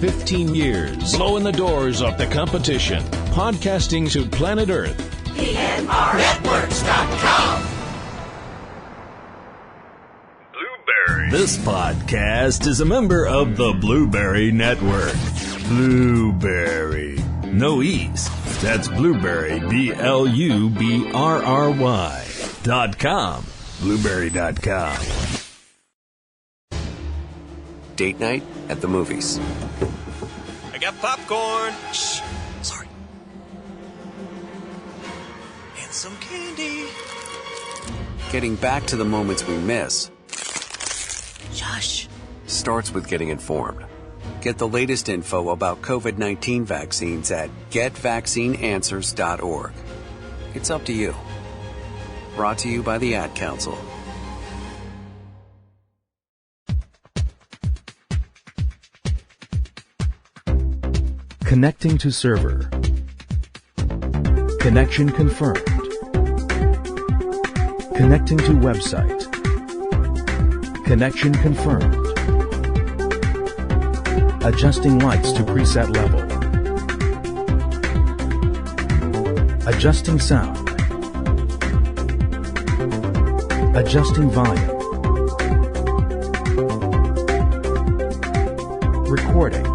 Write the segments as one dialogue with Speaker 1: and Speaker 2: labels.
Speaker 1: 15 years, blowing the doors off the competition. Podcasting to planet Earth.
Speaker 2: PNRNetworks.com.
Speaker 1: This podcast is a member of the Blueberry Network. Blueberry. No E's. That's Blueberry, BLUBRRY.com. Blueberry.com.
Speaker 3: Date night at the movies.
Speaker 4: I got popcorn.
Speaker 3: Shh. Sorry.
Speaker 4: And some candy.
Speaker 3: Getting back to the moments we miss
Speaker 4: Shush.
Speaker 3: starts with getting informed. Get the latest info about COVID-19 vaccines at getvaccineanswers.org. It's up to you. Brought to you by the Ad Council.
Speaker 5: Connecting to server. Connection confirmed. Connecting to website. Connection confirmed. Adjusting lights to preset level. Adjusting sound. Adjusting volume. Recording.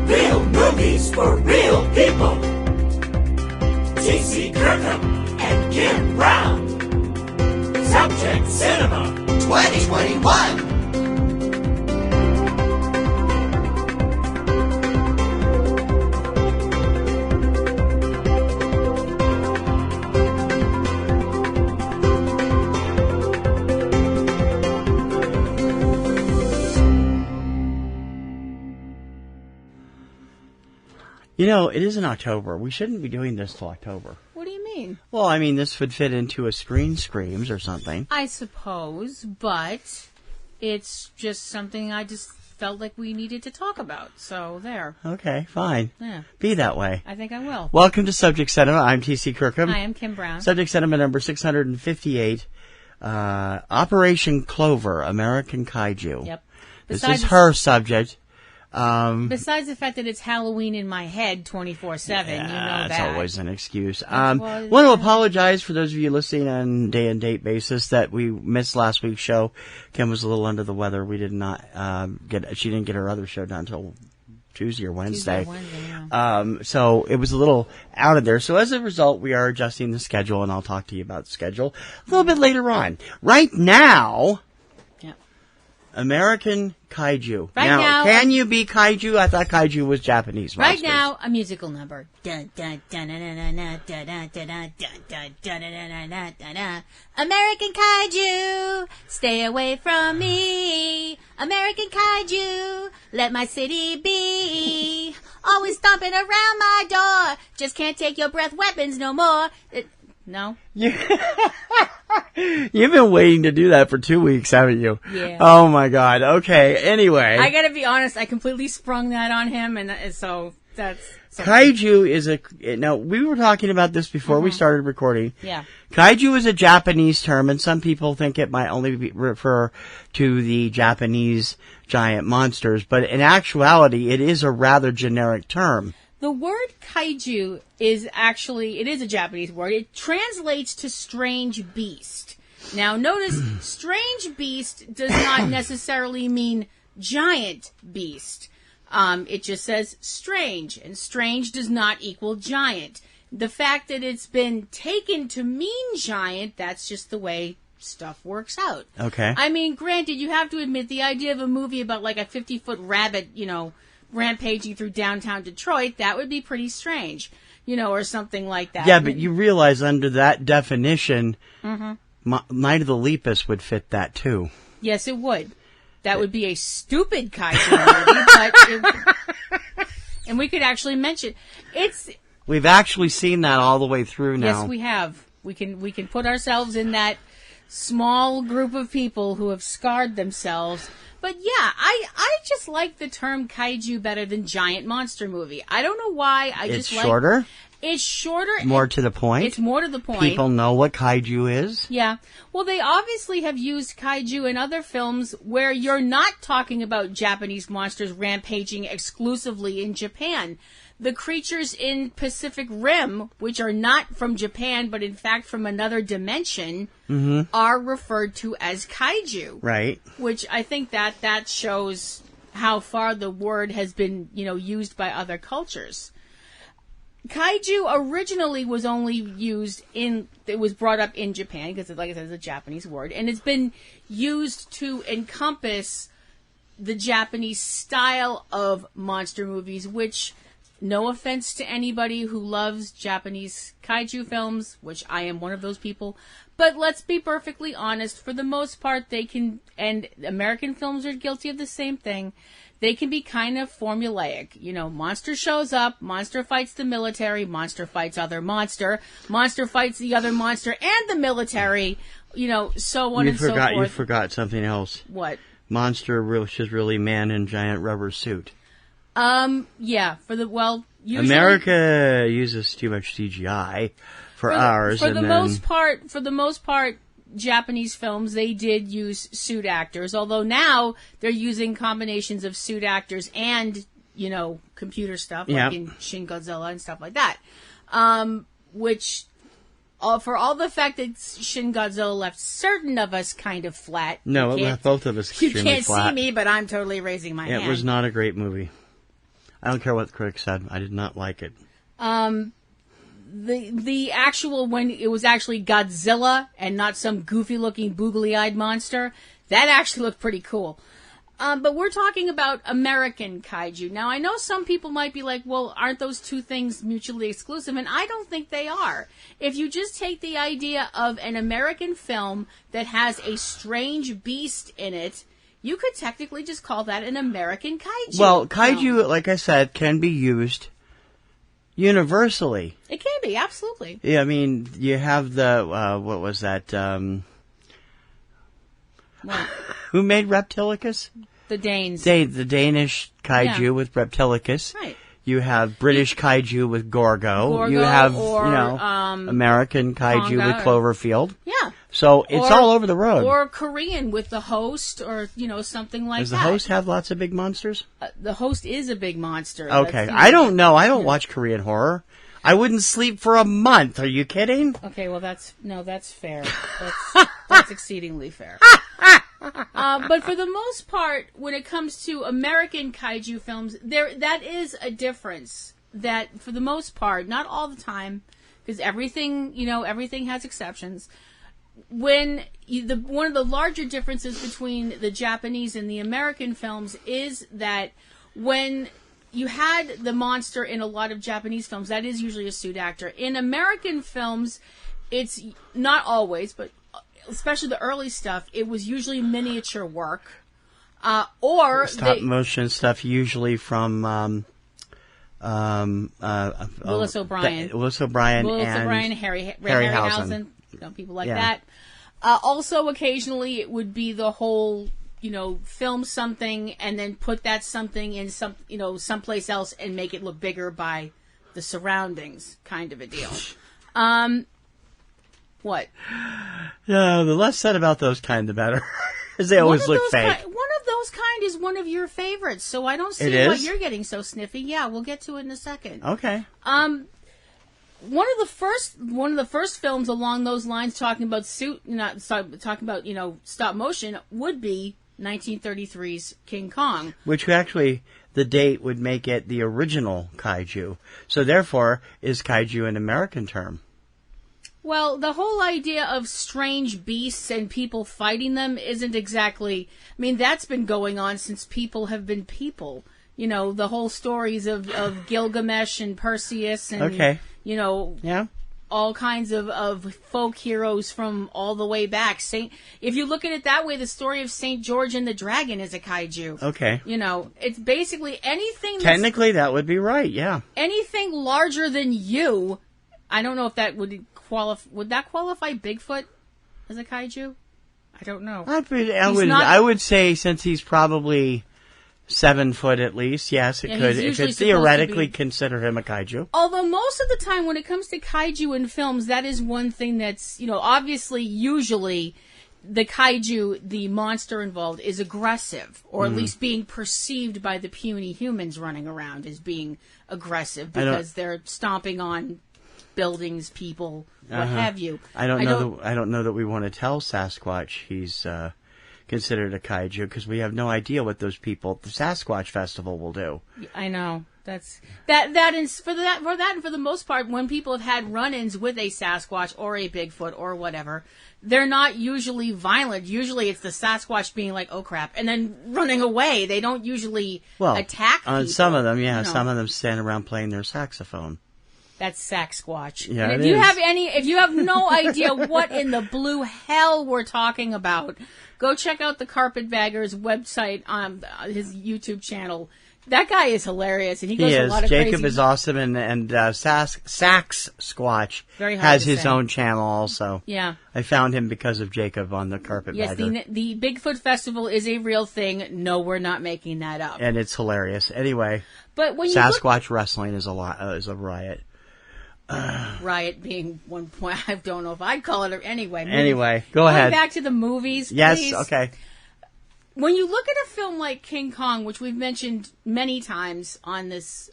Speaker 2: Real movies for real people. T.C. Kirkham and Kim Brown. Subject Cinema 2021.
Speaker 6: You know, it is in October. We shouldn't be doing this till October.
Speaker 7: What do you mean?
Speaker 6: Well, I mean, this would fit into a Screen Screams or something.
Speaker 7: I suppose, but it's just something I just felt like we needed to talk about. So there.
Speaker 6: Okay, fine.
Speaker 7: Yeah.
Speaker 6: Be that way.
Speaker 7: I think I will.
Speaker 6: Welcome to Subject Cinema. I'm T.C. Kirkham.
Speaker 7: I am Kim Brown.
Speaker 6: Subject Cinema number 658. Operation Clover, American Kaiju.
Speaker 7: Yep.
Speaker 6: This is her subject.
Speaker 7: Besides the fact that it's Halloween in my head 24/7, you know that.
Speaker 6: That's always an excuse.
Speaker 7: That's
Speaker 6: Want to apologize for those of you listening on day and date basis that we missed last week's show. Kim was a little under the weather. We did not she didn't get her other show done until Tuesday or Wednesday.
Speaker 7: Yeah.
Speaker 6: So it was a little out of there. So as a result, we are adjusting the schedule, and I'll talk to you about the schedule a little bit later on. Right now, American Kaiju.
Speaker 7: Right now,
Speaker 6: can you be Kaiju? I thought Kaiju was Japanese
Speaker 7: right
Speaker 6: monsters.
Speaker 7: now, a musical number. American Kaiju, stay away from me. American Kaiju, let my city be. Always stomping around my door. Just can't take your breath weapons no more. No?
Speaker 6: You've been waiting to do that for 2 weeks, haven't you?
Speaker 7: Yeah.
Speaker 6: Oh, my God. Okay, anyway.
Speaker 7: I gotta be honest, I completely sprung that on him, and so that's...
Speaker 6: Kaiju is now, we were talking about this before we started recording.
Speaker 7: Yeah.
Speaker 6: Kaiju is a Japanese term, and some people think it might only refer to the Japanese giant monsters, but in actuality, it is a rather generic term.
Speaker 7: The word kaiju is actually, it is a Japanese word. It translates to strange beast. Now notice, strange beast does not necessarily mean giant beast. It just says strange, and strange does not equal giant. The fact that it's been taken to mean giant, that's just the way stuff works out.
Speaker 6: Okay.
Speaker 7: I mean, granted, you have to admit, the idea of a movie about like a 50-foot rabbit, rampaging through downtown Detroit, that would be pretty strange, or something like that.
Speaker 6: Yeah, but you realize under that definition, Night of the Lepus would fit that too.
Speaker 7: Yes, it would. That would be a stupid kaiju movie, and we could actually mention
Speaker 6: We've actually seen that all the way through now.
Speaker 7: Yes, we have. We can put ourselves in that small group of people who have scarred themselves. But yeah, I just like the term kaiju better than giant monster movie. I don't know why.
Speaker 6: It's shorter?
Speaker 7: It's shorter.
Speaker 6: More to the point.
Speaker 7: It's more to the point.
Speaker 6: People know what kaiju is.
Speaker 7: Yeah. Well, they obviously have used kaiju in other films where you're not talking about Japanese monsters rampaging exclusively in Japan. The creatures in Pacific Rim, which are not from Japan, but in fact from another dimension, are referred to as kaiju.
Speaker 6: Right.
Speaker 7: Which I think that shows how far the word has been, used by other cultures. Kaiju originally was only used it was brought up in Japan, because like I said, it's a Japanese word, and it's been used to encompass the Japanese style of monster movies, which, no offense to anybody who loves Japanese kaiju films, which I am one of those people, but let's be perfectly honest, for the most part they can, and American films are guilty of the same thing, they can be kind of formulaic. Monster shows up, monster fights the military, monster fights other monster fights the other monster and the military, so on and so forth.
Speaker 6: You forgot something else.
Speaker 7: What?
Speaker 6: Monster is really man in giant rubber suit.
Speaker 7: Yeah, usually
Speaker 6: America uses too much CGI for ours.
Speaker 7: For the most part, Japanese films, they did use suit actors, although now they're using combinations of suit actors and, computer stuff, like in Shin Godzilla and stuff like that. Which, for all the fact that Shin Godzilla left certain of us kind of flat.
Speaker 6: No, it left both of us extremely flat.
Speaker 7: You can't see me, but I'm totally raising my hand.
Speaker 6: It was not a great movie. I don't care what the critics said. I did not like it.
Speaker 7: The actual, when it was actually Godzilla and not some goofy-looking, boogly-eyed monster, that actually looked pretty cool. But we're talking about American kaiju. Now, I know some people might be like, well, aren't those two things mutually exclusive? And I don't think they are. If you just take the idea of an American film that has a strange beast in it, you could technically just call that an American kaiju.
Speaker 6: Well, kaiju, like I said, can be used universally.
Speaker 7: It can be, absolutely.
Speaker 6: Yeah, I mean, you have the, what was that, who made Reptilicus?
Speaker 7: The Danes.
Speaker 6: The Danish kaiju with Reptilicus.
Speaker 7: Right.
Speaker 6: You have British kaiju with Gorgo. You have, American kaiju
Speaker 7: Tonga
Speaker 6: with Cloverfield.
Speaker 7: Yeah.
Speaker 6: So it's all over the road.
Speaker 7: Or Korean with the Host, or, something like that.
Speaker 6: Does the Host have lots of big monsters?
Speaker 7: The Host is a big monster.
Speaker 6: Okay. I don't know. I don't watch Korean horror. I wouldn't sleep for a month. Are you kidding?
Speaker 7: Okay, well, that's fair. That's exceedingly fair. But for the most part, when it comes to American kaiju films, that is a difference. That, for the most part, not all the time, because everything has exceptions. One of the larger differences between the Japanese and the American films is that when you had the monster in a lot of Japanese films, that is usually a suit actor. In American films, it's not always, but especially the early stuff, it was usually miniature work. Or
Speaker 6: stop motion stuff, usually from
Speaker 7: Willis O'Brien.
Speaker 6: And
Speaker 7: Harryhausen. People like that. Also, occasionally, it would be the whole, film something and then put that something in someplace else and make it look bigger by the surroundings, kind of a deal. What?
Speaker 6: No, the less said about those kind, the better. Because they always look fake.
Speaker 7: One of those kind is one of your favorites, so I don't see why you're getting so sniffy. Yeah, we'll get to it in a second.
Speaker 6: Okay.
Speaker 7: One of the first films along those lines talking about stop motion would be 1933's King Kong,
Speaker 6: which actually the date would make it the original kaiju. So therefore, is kaiju an American term?
Speaker 7: Well, the whole idea of strange beasts and people fighting them isn't exactly... I mean, that's been going on since people have been people. The whole stories of Gilgamesh and Perseus and, all kinds of folk heroes from all the way back. If you look at it that way, the story of St. George and the Dragon is a kaiju.
Speaker 6: Okay.
Speaker 7: It's basically anything...
Speaker 6: Technically, that would be right, yeah.
Speaker 7: Anything larger than you... I don't know if that would qualify Bigfoot as a kaiju? I don't know.
Speaker 6: I would say, since he's probably 7 foot at least. Yes, it
Speaker 7: Yeah,
Speaker 6: could.
Speaker 7: he's
Speaker 6: It
Speaker 7: usually
Speaker 6: could
Speaker 7: supposed to
Speaker 6: theoretically
Speaker 7: be-
Speaker 6: consider him a kaiju.
Speaker 7: Although most of the time when it comes to kaiju in films, that is one thing that's, obviously, usually, the kaiju, the monster involved, is aggressive, or at least being perceived by the puny humans running around as being aggressive because they're stomping on buildings, people, what have you.
Speaker 6: I don't know that we want to tell Sasquatch he's considered a kaiju because we have no idea what those people at the Sasquatch Festival will do.
Speaker 7: I know. That is for that and for the most part, when people have had run-ins with a Sasquatch or a Bigfoot or whatever, they're not usually violent. Usually it's the Sasquatch being like, "Oh crap," and then running away. They don't usually attack people.
Speaker 6: On some of them, some of them stand around playing their saxophone.
Speaker 7: That's Sasquatch.
Speaker 6: Yeah,
Speaker 7: and
Speaker 6: it is.
Speaker 7: if you have no idea what in the blue hell we're talking about, go check out the Carpetbagger's website on his YouTube channel. That guy is hilarious, and he goes a lot of
Speaker 6: Jacob
Speaker 7: crazy...
Speaker 6: is awesome, and Sasquatch
Speaker 7: Very hard
Speaker 6: has
Speaker 7: to
Speaker 6: his
Speaker 7: say.
Speaker 6: own channel also.
Speaker 7: Yeah.
Speaker 6: I found him because of Jacob on the Carpetbagger.
Speaker 7: Yes, the Bigfoot Festival is a real thing. No, we're not making that up.
Speaker 6: And it's hilarious. Anyway,
Speaker 7: But when you
Speaker 6: Sasquatch wrestling is a riot.
Speaker 7: riot being one point, I don't know if I'd call it. Anyway,
Speaker 6: go ahead.
Speaker 7: Going back to the movies,
Speaker 6: Yes,
Speaker 7: please.
Speaker 6: okay.
Speaker 7: When you look at a film like King Kong, which we've mentioned many times on this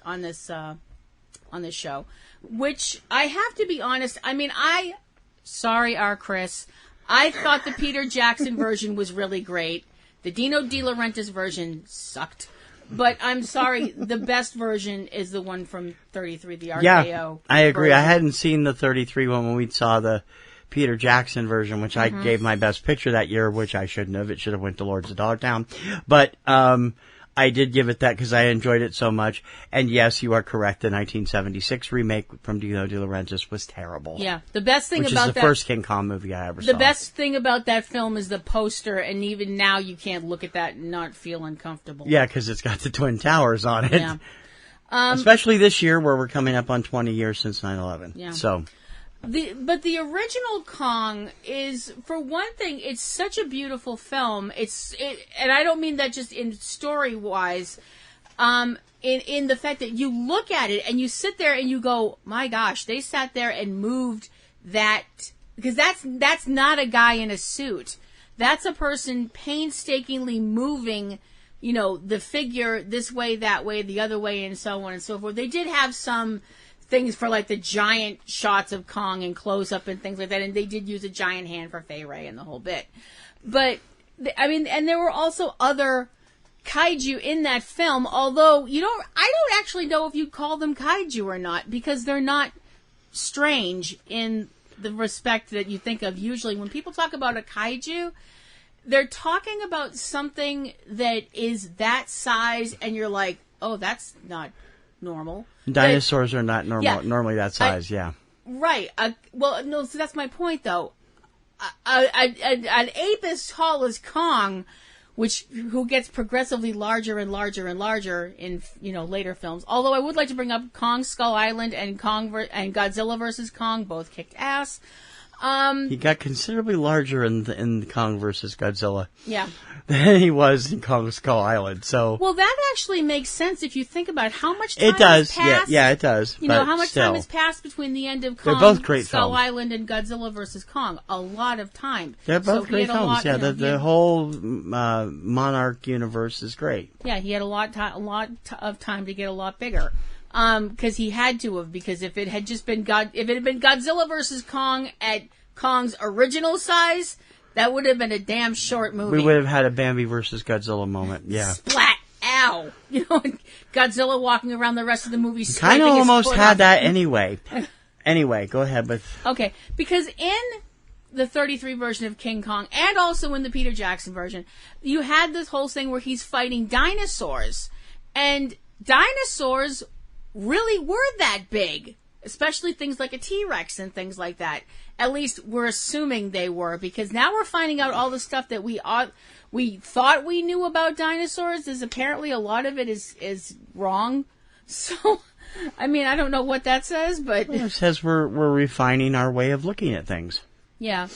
Speaker 7: show, which I have to be honest, sorry, our Chris, I thought the Peter Jackson version was really great. The Dino De Laurentiis version sucked. But I'm sorry, the best version is the one from 33, the RKO.
Speaker 6: Yeah, I agree.
Speaker 7: version.
Speaker 6: I hadn't seen the 33 one when we saw the Peter Jackson version, which I gave my best picture that year, which I shouldn't have. It should have went to Lords of Dogtown. But I did give it that because I enjoyed it so much. And yes, you are correct. The 1976 remake from Dino De Laurentiis was terrible.
Speaker 7: Yeah, the best thing
Speaker 6: which
Speaker 7: about
Speaker 6: is the first King Kong movie I ever saw.
Speaker 7: The best thing about that film is the poster, and even now you can't look at that and not feel uncomfortable.
Speaker 6: Yeah, because it's got the Twin Towers on it.
Speaker 7: Yeah.
Speaker 6: Especially this year where we're coming up on 20 years since 9/11.
Speaker 7: Yeah.
Speaker 6: So...
Speaker 7: But the original Kong is, for one thing, it's such a beautiful film. And I don't mean that just in story wise, in the fact that you look at it and you sit there and you go, my gosh, they sat there and moved that, because that's not a guy in a suit. That's a person painstakingly moving, the figure this way, that way, the other way, and so on and so forth. They did have some things for like the giant shots of Kong and close up and things like that, and they did use a giant hand for Fay Ray and the whole bit. But and there were also other kaiju in that film, although I don't actually know if you'd call them kaiju or not, because they're not strange in the respect that you think of usually when people talk about a kaiju. They're talking about something that is that size, and you're like, oh, that's not normal.
Speaker 6: Dinosaurs are not normal.
Speaker 7: Yeah.
Speaker 6: Normally that size, yeah.
Speaker 7: Right. Well, no, so that's my point, though. An ape as tall as Kong, who gets progressively larger and larger and larger in later films. Although I would like to bring up Kong Skull Island and Godzilla vs. Kong, both kicked ass.
Speaker 6: He got considerably larger in Kong vs. Godzilla.
Speaker 7: Yeah.
Speaker 6: Than he was in Kong Skull Island. So
Speaker 7: well, that actually makes sense if you think about how much time
Speaker 6: it does.
Speaker 7: has passed.
Speaker 6: Yeah, it does.
Speaker 7: How much time has passed between the end of Kong,
Speaker 6: They're both great
Speaker 7: Skull
Speaker 6: films.
Speaker 7: Island, and Godzilla vs. Kong? A lot of time.
Speaker 6: They're both great films.
Speaker 7: Yeah,
Speaker 6: the whole Monarch universe is great.
Speaker 7: Yeah, he had a lot of time to get a lot bigger. Because he had to have. Because if it had been Godzilla vs. Kong at Kong's original size, that would have been a damn short movie.
Speaker 6: We would have had a Bambi versus Godzilla moment. Yeah.
Speaker 7: Splat! Ow! Godzilla walking around the rest of the movie.
Speaker 6: Kind of almost had that anyway. Anyway, go ahead with.
Speaker 7: Okay, because in the 33 version of King Kong, and also in the Peter Jackson version, you had this whole thing where he's fighting dinosaurs, and dinosaurs really were that big, especially things like a T-Rex and things like that. At least we're assuming they were, because now we're finding out all the stuff that we thought we knew about dinosaurs. Is apparently a lot of it is wrong. So, I don't know what that says, but
Speaker 6: It says we're refining our way of looking at things.
Speaker 7: yeah.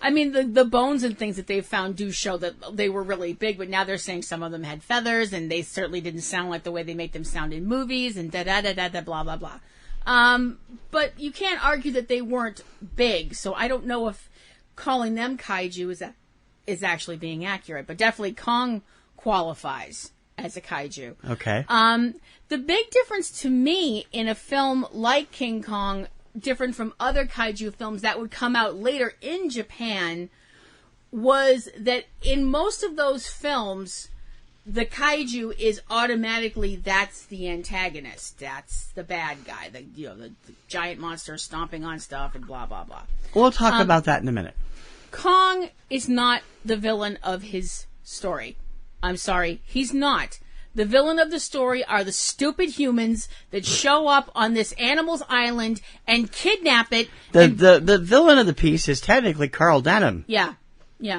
Speaker 7: I mean, the bones and things that they've found do show that they were really big, but now they're saying some of them had feathers, and they certainly didn't sound like the way they make them sound in movies, and da-da-da-da-da, blah, blah, blah. But you can't argue that they weren't big, so I don't know if calling them kaiju is actually being accurate, but definitely Kong qualifies as a kaiju.
Speaker 6: Okay.
Speaker 7: The big difference to me in a film like King Kong, different from other kaiju films that would come out later in Japan, was that in most of those films, the kaiju is automatically, that's the antagonist, that's the bad guy, the giant monster stomping on stuff and blah blah blah.
Speaker 6: We'll talk about that in a minute.
Speaker 7: Kong is not the villain of his story. I'm sorry, he's not. The villain of the story are the stupid humans that show up on this animal's island and kidnap it.
Speaker 6: The villain of the piece is technically Carl Denham.
Speaker 7: Yeah.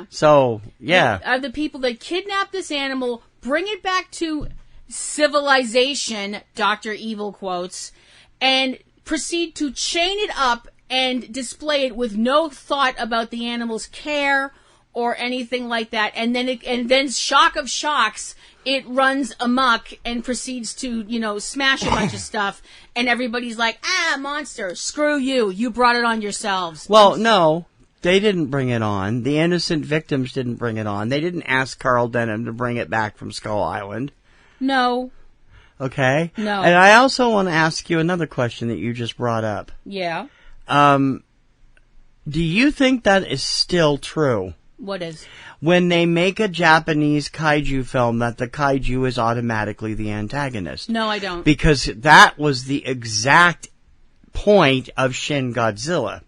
Speaker 6: So, yeah.
Speaker 7: Are the people that kidnap this animal, bring it back to civilization, Dr. Evil quotes, and proceed to chain it up and display it with no thought about the animal's care or anything like that. And then shock of shocks, it runs amok and proceeds to, smash a bunch of stuff. And everybody's like, monster, screw you. You brought it on yourselves.
Speaker 6: Well, no, they didn't bring it on. The innocent victims didn't bring it on. They didn't ask Carl Denham to bring it back from Skull Island.
Speaker 7: No.
Speaker 6: Okay?
Speaker 7: No.
Speaker 6: And I also want to ask you another question that you just brought up.
Speaker 7: Yeah.
Speaker 6: Do you think that is still true?
Speaker 7: What is?
Speaker 6: When they make a Japanese kaiju film, that the kaiju is automatically the antagonist.
Speaker 7: No, I don't.
Speaker 6: Because that was the exact point of Shin Godzilla.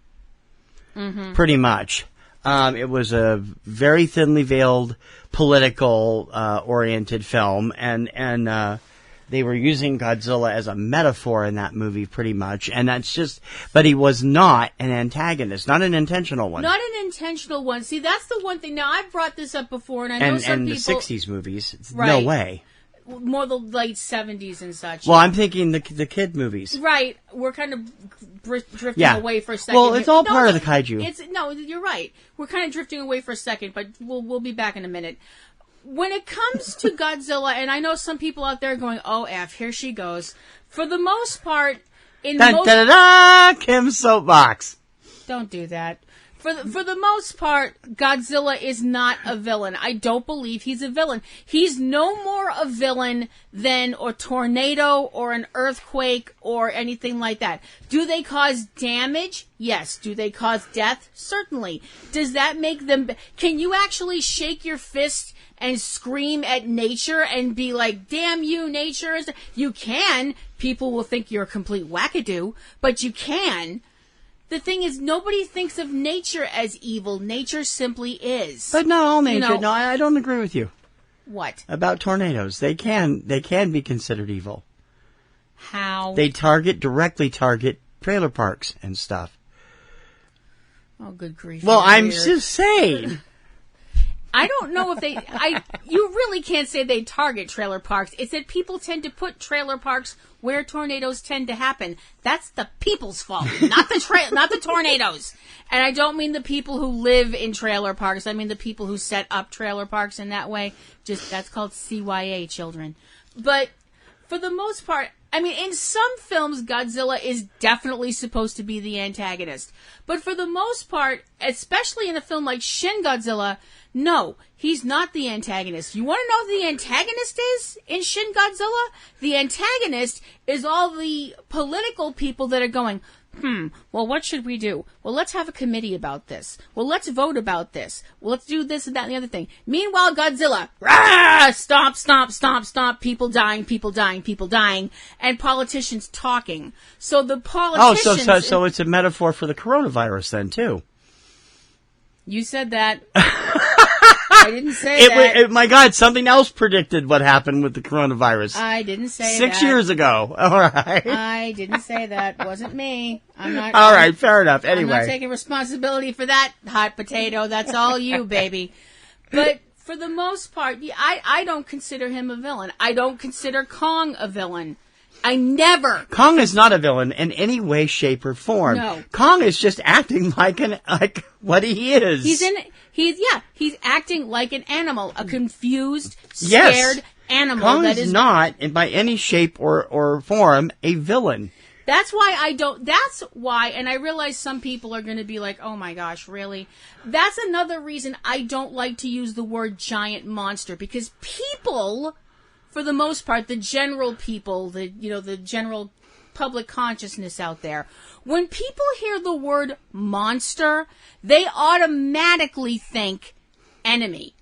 Speaker 6: Mm-hmm. Pretty much. It was a very thinly veiled, political, oriented film, and they were using Godzilla as a metaphor in that movie, pretty much. And that's just, but he was not an antagonist, not an intentional one.
Speaker 7: Not an intentional one. See, that's the one thing. Now, I've brought this up before, and I know some people...
Speaker 6: And the 60s movies,
Speaker 7: right.
Speaker 6: No way.
Speaker 7: More the late 70s and such.
Speaker 6: Well, I'm thinking the kid movies.
Speaker 7: Right. We're kind of drifting away for a second.
Speaker 6: Well, it's all part of the kaiju.
Speaker 7: No, you're right. We're kind of drifting away for a second, but we'll be back in a minute. When it comes to Godzilla, and I know some people out there going, oh, F, here she goes. For the most part,
Speaker 6: Kim's soapbox.
Speaker 7: Don't do that. For the most part, Godzilla is not a villain. I don't believe he's a villain. He's no more a villain than a tornado or an earthquake or anything like that. Do they cause damage? Yes. Do they cause death? Certainly. Does that make them... Can you actually shake your fist and scream at nature and be like, damn you, nature? You can. People will think you're a complete wackadoo, but you can. The thing is, nobody thinks of nature as evil. Nature simply is.
Speaker 6: But not all nature. No, I don't agree with you.
Speaker 7: What?
Speaker 6: About tornadoes. They can be considered evil.
Speaker 7: How?
Speaker 6: They directly target trailer parks and stuff.
Speaker 7: Oh, good grief.
Speaker 6: Well, I'm just saying.
Speaker 7: I don't know if you really can't say they target trailer parks. It's that people tend to put trailer parks where tornadoes tend to happen. That's the people's fault, not the tornadoes. And I don't mean the people who live in trailer parks. I mean the people who set up trailer parks in that way. That's called CYA, children. But for the most part, I mean, in some films, Godzilla is definitely supposed to be the antagonist. But for the most part, especially in a film like Shin Godzilla, no, he's not the antagonist. You want to know who the antagonist is in Shin Godzilla? The antagonist is all the political people that are going, well, what should we do? Well, let's have a committee about this. Well, let's vote about this. Well, let's do this and that and the other thing. Meanwhile, Godzilla, rah, stomp, stomp, stomp, stomp, people dying, and politicians talking. So the politicians...
Speaker 6: Oh, so it's a metaphor for the coronavirus then, too.
Speaker 7: You said that. I didn't say that.
Speaker 6: My God, something else predicted what happened with the coronavirus.
Speaker 7: I didn't say that.
Speaker 6: 6 years ago. All right.
Speaker 7: I didn't say that. Wasn't me. I'm not.
Speaker 6: All right, fair enough. Anyway.
Speaker 7: I'm not taking responsibility for that, hot potato. That's all you, baby. But for the most part, I don't consider him a villain. I don't consider Kong a villain.
Speaker 6: Kong is not a villain in any way, shape, or form.
Speaker 7: No.
Speaker 6: Kong is just acting like what he is.
Speaker 7: He's acting like an animal, a confused, scared animal.
Speaker 6: Kong is not, by any shape or form, a villain.
Speaker 7: That's why, and I realize some people are going to be like, oh my gosh, really? That's another reason I don't like to use the word giant monster, because people, for the most part, the general people, the general public consciousness out there, when people hear the word monster, they automatically think enemy.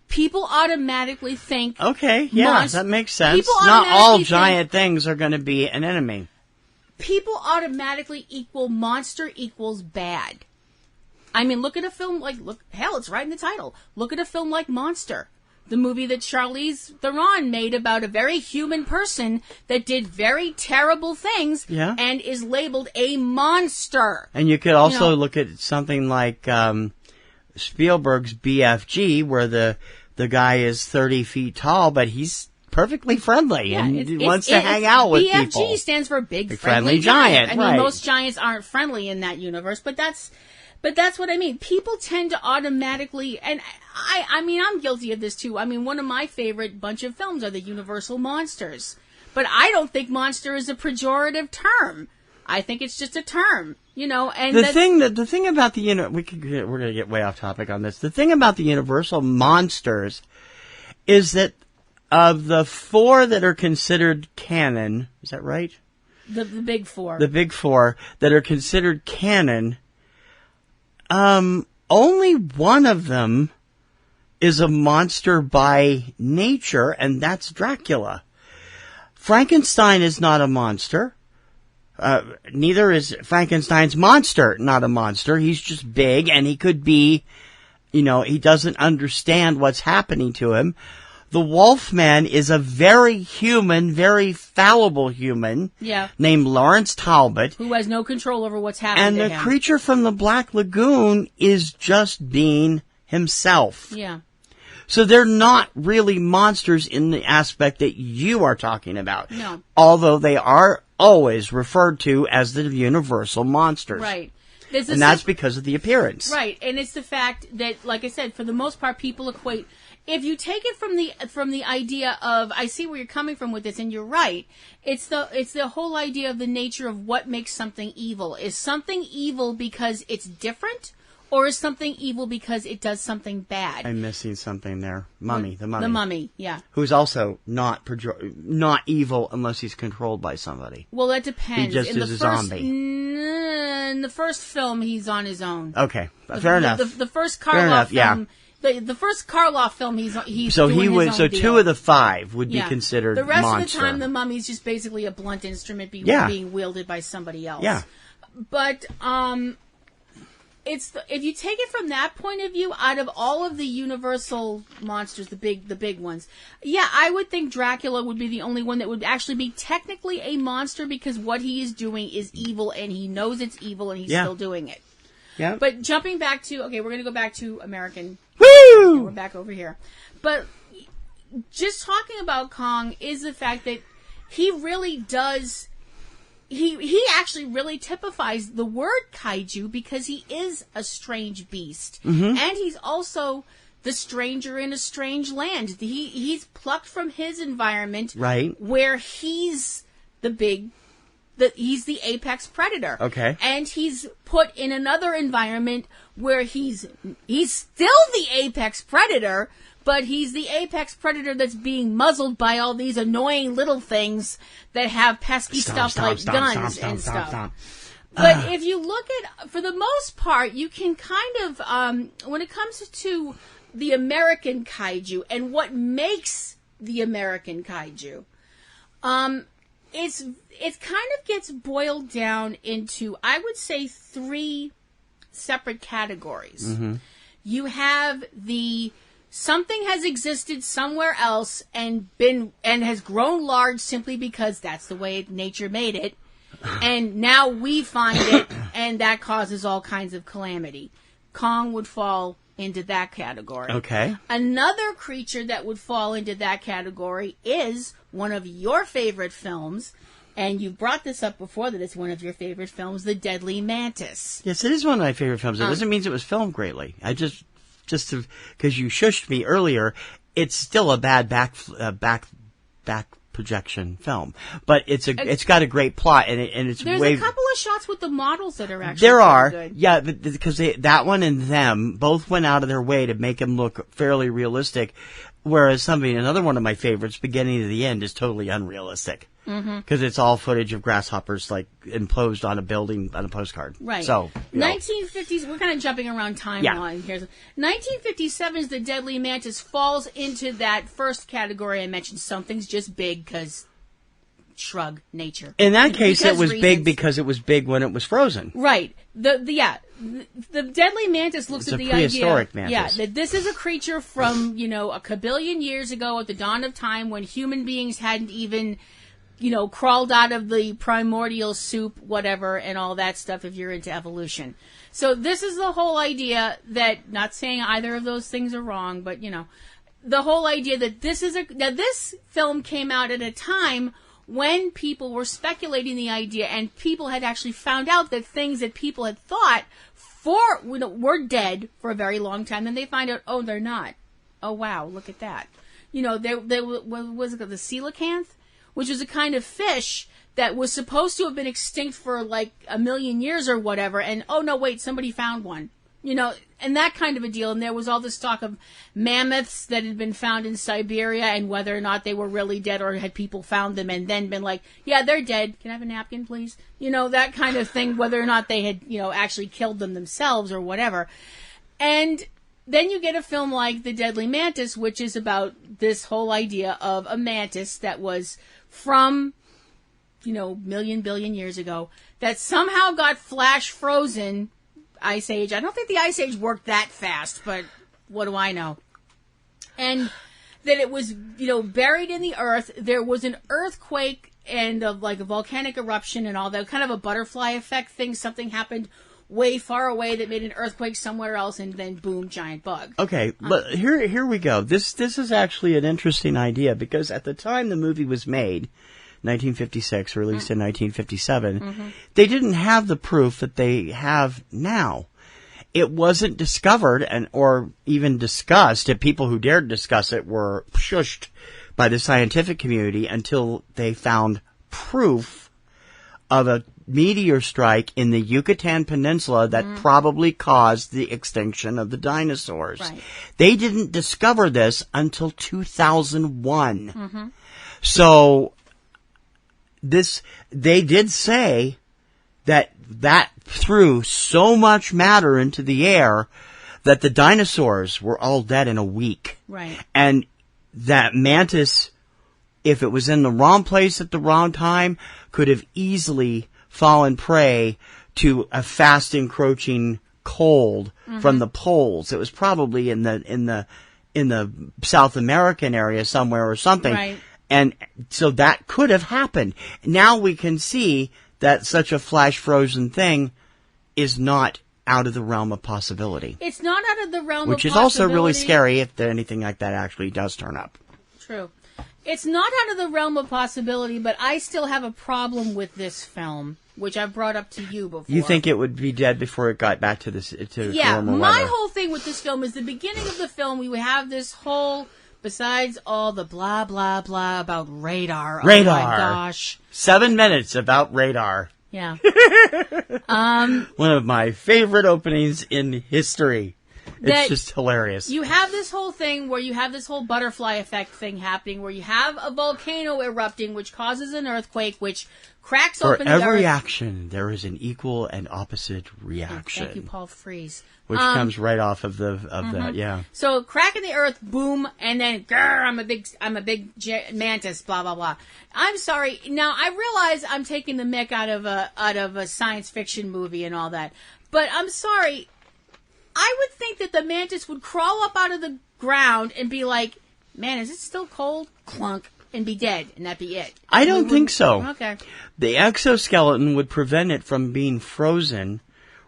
Speaker 7: People automatically think
Speaker 6: okay, yeah,
Speaker 7: monster.
Speaker 6: That makes sense. Not all giant things are going to be an enemy.
Speaker 7: People automatically equal monster equals bad. I mean, look at a film hell, it's right in the title. Look at a film like Monster. The movie that Charlize Theron made about a very human person that did very terrible things and is labeled a monster.
Speaker 6: And you could also look at something like Spielberg's BFG, where the guy is 30 feet tall, but he's perfectly friendly and wants to hang out with
Speaker 7: BFG
Speaker 6: people.
Speaker 7: BFG stands for Big
Speaker 6: Friendly Giant.
Speaker 7: I mean, most giants aren't friendly in that universe, but that's what I mean. People tend to automatically, and I mean, I'm guilty of this too. I mean, one of my favorite bunch of films are the Universal Monsters. But I don't think monster is a pejorative term. I think it's just a term, and
Speaker 6: the thing about the, we're going to get way off topic on this. The thing about the Universal Monsters is that of the 4 that are considered canon, is that right?
Speaker 7: The big 4.
Speaker 6: The big 4 that are considered canon, only one of them is a monster by nature, and that's Dracula. Frankenstein is not a monster. Neither is Frankenstein's monster not a monster. He's just big, and he could be, he doesn't understand what's happening to him. The Wolfman is a very human, very fallible human named Lawrence Talbot.
Speaker 7: Who has no control over what's happening to him.
Speaker 6: And the creature from the Black Lagoon is just being himself.
Speaker 7: Yeah.
Speaker 6: So they're not really monsters in the aspect that you are talking about.
Speaker 7: No.
Speaker 6: Although they are always referred to as the Universal Monsters.
Speaker 7: Right.
Speaker 6: And that's because of the appearance.
Speaker 7: Right. And it's the fact that, like I said, for the most part, people equate... If you take it from the idea of, I see where you're coming from with this, and you're right. It's the whole idea of the nature of what makes something evil. Is something evil because it's different, or is something evil because it does something bad?
Speaker 6: I'm missing something there. The mummy.
Speaker 7: The mummy, yeah.
Speaker 6: Who's also not evil unless he's controlled by somebody.
Speaker 7: Well, that depends.
Speaker 6: He just is a zombie.
Speaker 7: In the first film, he's on his own.
Speaker 6: Okay, fair enough.
Speaker 7: The first Karloff film.
Speaker 6: Yeah.
Speaker 7: The first Karloff film, he's
Speaker 6: so
Speaker 7: doing
Speaker 6: he would
Speaker 7: his own
Speaker 6: so
Speaker 7: deal.
Speaker 6: 2 of the 5 would be considered
Speaker 7: the rest
Speaker 6: monster.
Speaker 7: of the time the mummy's just basically a blunt instrument being wielded by somebody else.
Speaker 6: Yeah.
Speaker 7: But if you take it from that point of view, out of all of the Universal monsters, the big ones, I would think Dracula would be the only one that would actually be technically a monster, because what he is doing is evil and he knows it's evil and he's still doing it.
Speaker 6: Yeah.
Speaker 7: But jumping back to, we're going to go back to American.
Speaker 6: Woo!
Speaker 7: We're back over here. But just talking about Kong is the fact that he really does, he actually really typifies the word kaiju, because he is a strange beast.
Speaker 6: Mm-hmm.
Speaker 7: And he's also the stranger in a strange land. He's plucked from his environment.
Speaker 6: Right.
Speaker 7: Where he's he's the apex predator.
Speaker 6: Okay.
Speaker 7: And he's put in another environment where he's still the apex predator, but he's the apex predator that's being muzzled by all these annoying little things that have pesky stuff like guns and stuff. But if you look at, for the most part, you can kind of, when it comes to the American kaiju and what makes the American kaiju, it kind of gets boiled down into, I would say, 3 separate categories.
Speaker 6: Mm-hmm.
Speaker 7: You have something has existed somewhere else and has grown large simply because that's the way nature made it, and now we find it, and that causes all kinds of calamity. Kong would fall into that category.
Speaker 6: Okay.
Speaker 7: Another creature that would fall into that category is one of your favorite films, and you brought this up before that it's one of your favorite films, The Deadly Mantis.
Speaker 6: Yes, it is one of my favorite films. It doesn't mean it was filmed greatly. I just because you shushed me earlier, it's still a bad back projection film, but it's got a great plot, and it's
Speaker 7: there's a couple of shots with the models that are actually
Speaker 6: there are
Speaker 7: good.
Speaker 6: Yeah, because that one and them both went out of their way to make him look fairly realistic, whereas another one of my favorites, Beginning to the End, is totally unrealistic. Because it's all footage of grasshoppers like imposed on a building on a postcard.
Speaker 7: Right.
Speaker 6: So
Speaker 7: 1950s. We're kind of jumping around timeline here. 1957's The Deadly Mantis falls into that first category I mentioned. Something's just big because shrug nature.
Speaker 6: In that case, it was
Speaker 7: reasons.
Speaker 6: big because it was big when it was frozen.
Speaker 7: Right. The Deadly Mantis looks
Speaker 6: It's
Speaker 7: at
Speaker 6: a
Speaker 7: the
Speaker 6: prehistoric
Speaker 7: idea.
Speaker 6: mantis.
Speaker 7: Yeah, that this is a creature from a kabillion years ago at the dawn of time when human beings hadn't even crawled out of the primordial soup, whatever, and all that stuff if you're into evolution. So this is the whole idea that, not saying either of those things are wrong, but, the whole idea that this film came out at a time when people were speculating the idea and people had actually found out that things that people had thought were dead for a very long time, then they find out, oh, they're not. Oh, wow, look at that. There was the coelacanth, which was a kind of fish that was supposed to have been extinct for like 1 million years or whatever, and oh no, wait, somebody found one. And that kind of a deal. And there was all this talk of mammoths that had been found in Siberia and whether or not they were really dead or had people found them and then been like, yeah, they're dead. Can I have a napkin, please? That kind of thing, whether or not they had, actually killed them themselves or whatever. And then you get a film like The Deadly Mantis, which is about this whole idea of a mantis that was from, million, billion years ago, that somehow got flash frozen. Ice Age. I don't think the Ice Age worked that fast, but what do I know? And that it was, buried in the earth. There was an earthquake and a volcanic eruption and all that, kind of a butterfly effect thing. Something happened way far away that made an earthquake somewhere else, and then boom, giant bug.
Speaker 6: Okay, but here we go. This is actually an interesting idea, because at the time the movie was made, 1956, released in 1957, they didn't have the proof that they have now. It wasn't discovered or even discussed, and people who dared discuss it were shushed by the scientific community until they found proof of a meteor strike in the Yucatan Peninsula that probably caused the extinction of the dinosaurs.
Speaker 7: Right.
Speaker 6: They didn't discover this until 2001. So they did say that threw so much matter into the air that the dinosaurs were all dead in a week.
Speaker 7: Right.
Speaker 6: And that mantis, if it was in the wrong place at the wrong time, could have easily fallen prey to a fast encroaching cold from the poles. It was probably in the South American area somewhere or something.
Speaker 7: Right.
Speaker 6: And so that could have happened. Now we can see that such a flash frozen thing is not out of the realm of possibility.
Speaker 7: It's not out of the realm of possibility.
Speaker 6: Which is also really scary if anything like that actually does turn up.
Speaker 7: True. It's not out of the realm of possibility, but I still have a problem with this film, which I've brought up to you before.
Speaker 6: You think it would be dead before it got back to normal
Speaker 7: my
Speaker 6: weather?
Speaker 7: whole thing with this film is the beginning of the film, we would have this whole, besides all the blah, blah, blah about radar.
Speaker 6: Radar.
Speaker 7: Oh my gosh.
Speaker 6: 7 minutes about radar.
Speaker 7: Yeah.
Speaker 6: One of my favorite openings in history. It's just hilarious.
Speaker 7: You have this whole thing where you have this whole butterfly effect thing happening, where you have a volcano erupting, which causes an earthquake, which cracks open the earth.
Speaker 6: For every action, there is an equal and opposite reaction.
Speaker 7: Thank you, Paul Frees.
Speaker 6: Which comes right off of that, yeah.
Speaker 7: So crack in the earth, boom, and then grr, I'm a big mantis, blah blah blah. I'm sorry. Now I realize I'm taking the mick out of a science fiction movie and all that, but I'm sorry. I would think that the mantis would crawl up out of the ground and be like, "Man, is it still cold?" Clunk, and be dead, and that'd be it.
Speaker 6: I don't think so.
Speaker 7: Okay.
Speaker 6: The exoskeleton would prevent it from being frozen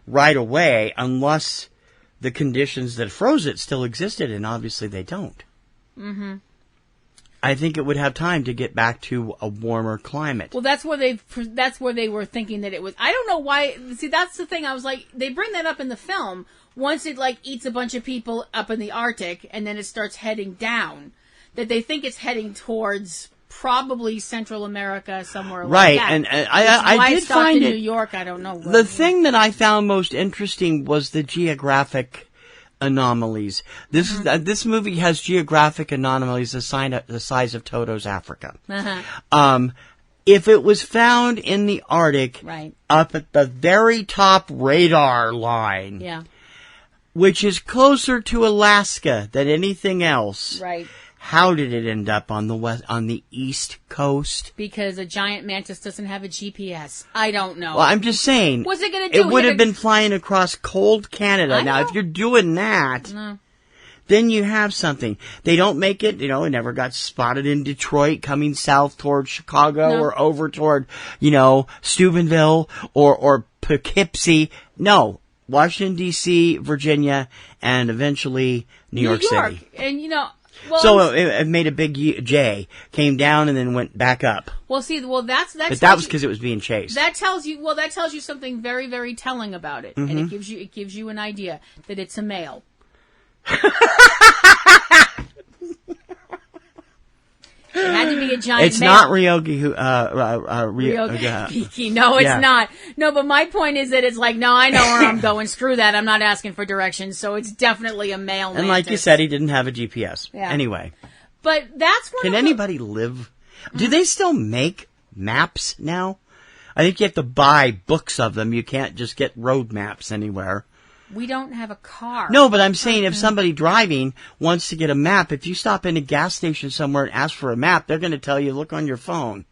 Speaker 6: right away, unless the conditions that froze it still existed, and obviously they don't. Mm-hmm. I think it would have time to get back to a warmer climate.
Speaker 7: Well, that's where they were thinking that it was. I don't know why. See, that's the thing. I was like, they bring that up in the film. Once it like eats a bunch of people up in the Arctic, and then it starts heading down, that they think it's heading towards probably Central America, somewhere
Speaker 6: right.
Speaker 7: like that.
Speaker 6: And I did find
Speaker 7: in
Speaker 6: it.
Speaker 7: New York, I don't know.
Speaker 6: The thing that I found most interesting was the geographic anomalies. This movie has geographic anomalies the size of Toto's Africa.
Speaker 7: Uh-huh.
Speaker 6: If it was found in the Arctic,
Speaker 7: right,
Speaker 6: up at the very top radar line,
Speaker 7: yeah,
Speaker 6: which is closer to Alaska than anything else,
Speaker 7: right.
Speaker 6: How did it end up on the East Coast?
Speaker 7: Because a giant mantis doesn't have a GPS. I don't know.
Speaker 6: Well, I'm just saying.
Speaker 7: What's it going to do?
Speaker 6: It would have been flying across cold Canada. Now, if you're doing that, then you have something. They don't make it, it never got spotted in Detroit coming south toward Chicago or over toward, Steubenville or Poughkeepsie. No. Washington, D.C., Virginia, and eventually New York City.
Speaker 7: And,
Speaker 6: well, so it made a big J, came down and then went back up.
Speaker 7: Well, see, but that
Speaker 6: was because it was being chased.
Speaker 7: That tells you something very, very telling about it, and it gives you an idea that it's a male. It had to be a giant
Speaker 6: It's
Speaker 7: male.
Speaker 6: not Ryogi.
Speaker 7: Ryogi. No, it's not. No, but my point is that it's like, no, I know where I'm going. Screw that. I'm not asking for directions. So it's definitely a male
Speaker 6: And like you said, he didn't have a GPS.
Speaker 7: Yeah.
Speaker 6: Anyway.
Speaker 7: But that's one
Speaker 6: Can anybody live? Do they still make maps now? I think you have to buy books of them. You can't just get road maps anywhere.
Speaker 7: We don't have a car.
Speaker 6: No, but I'm saying if somebody driving wants to get a map, if you stop in a gas station somewhere and ask for a map, they're going to tell you, look on your phone.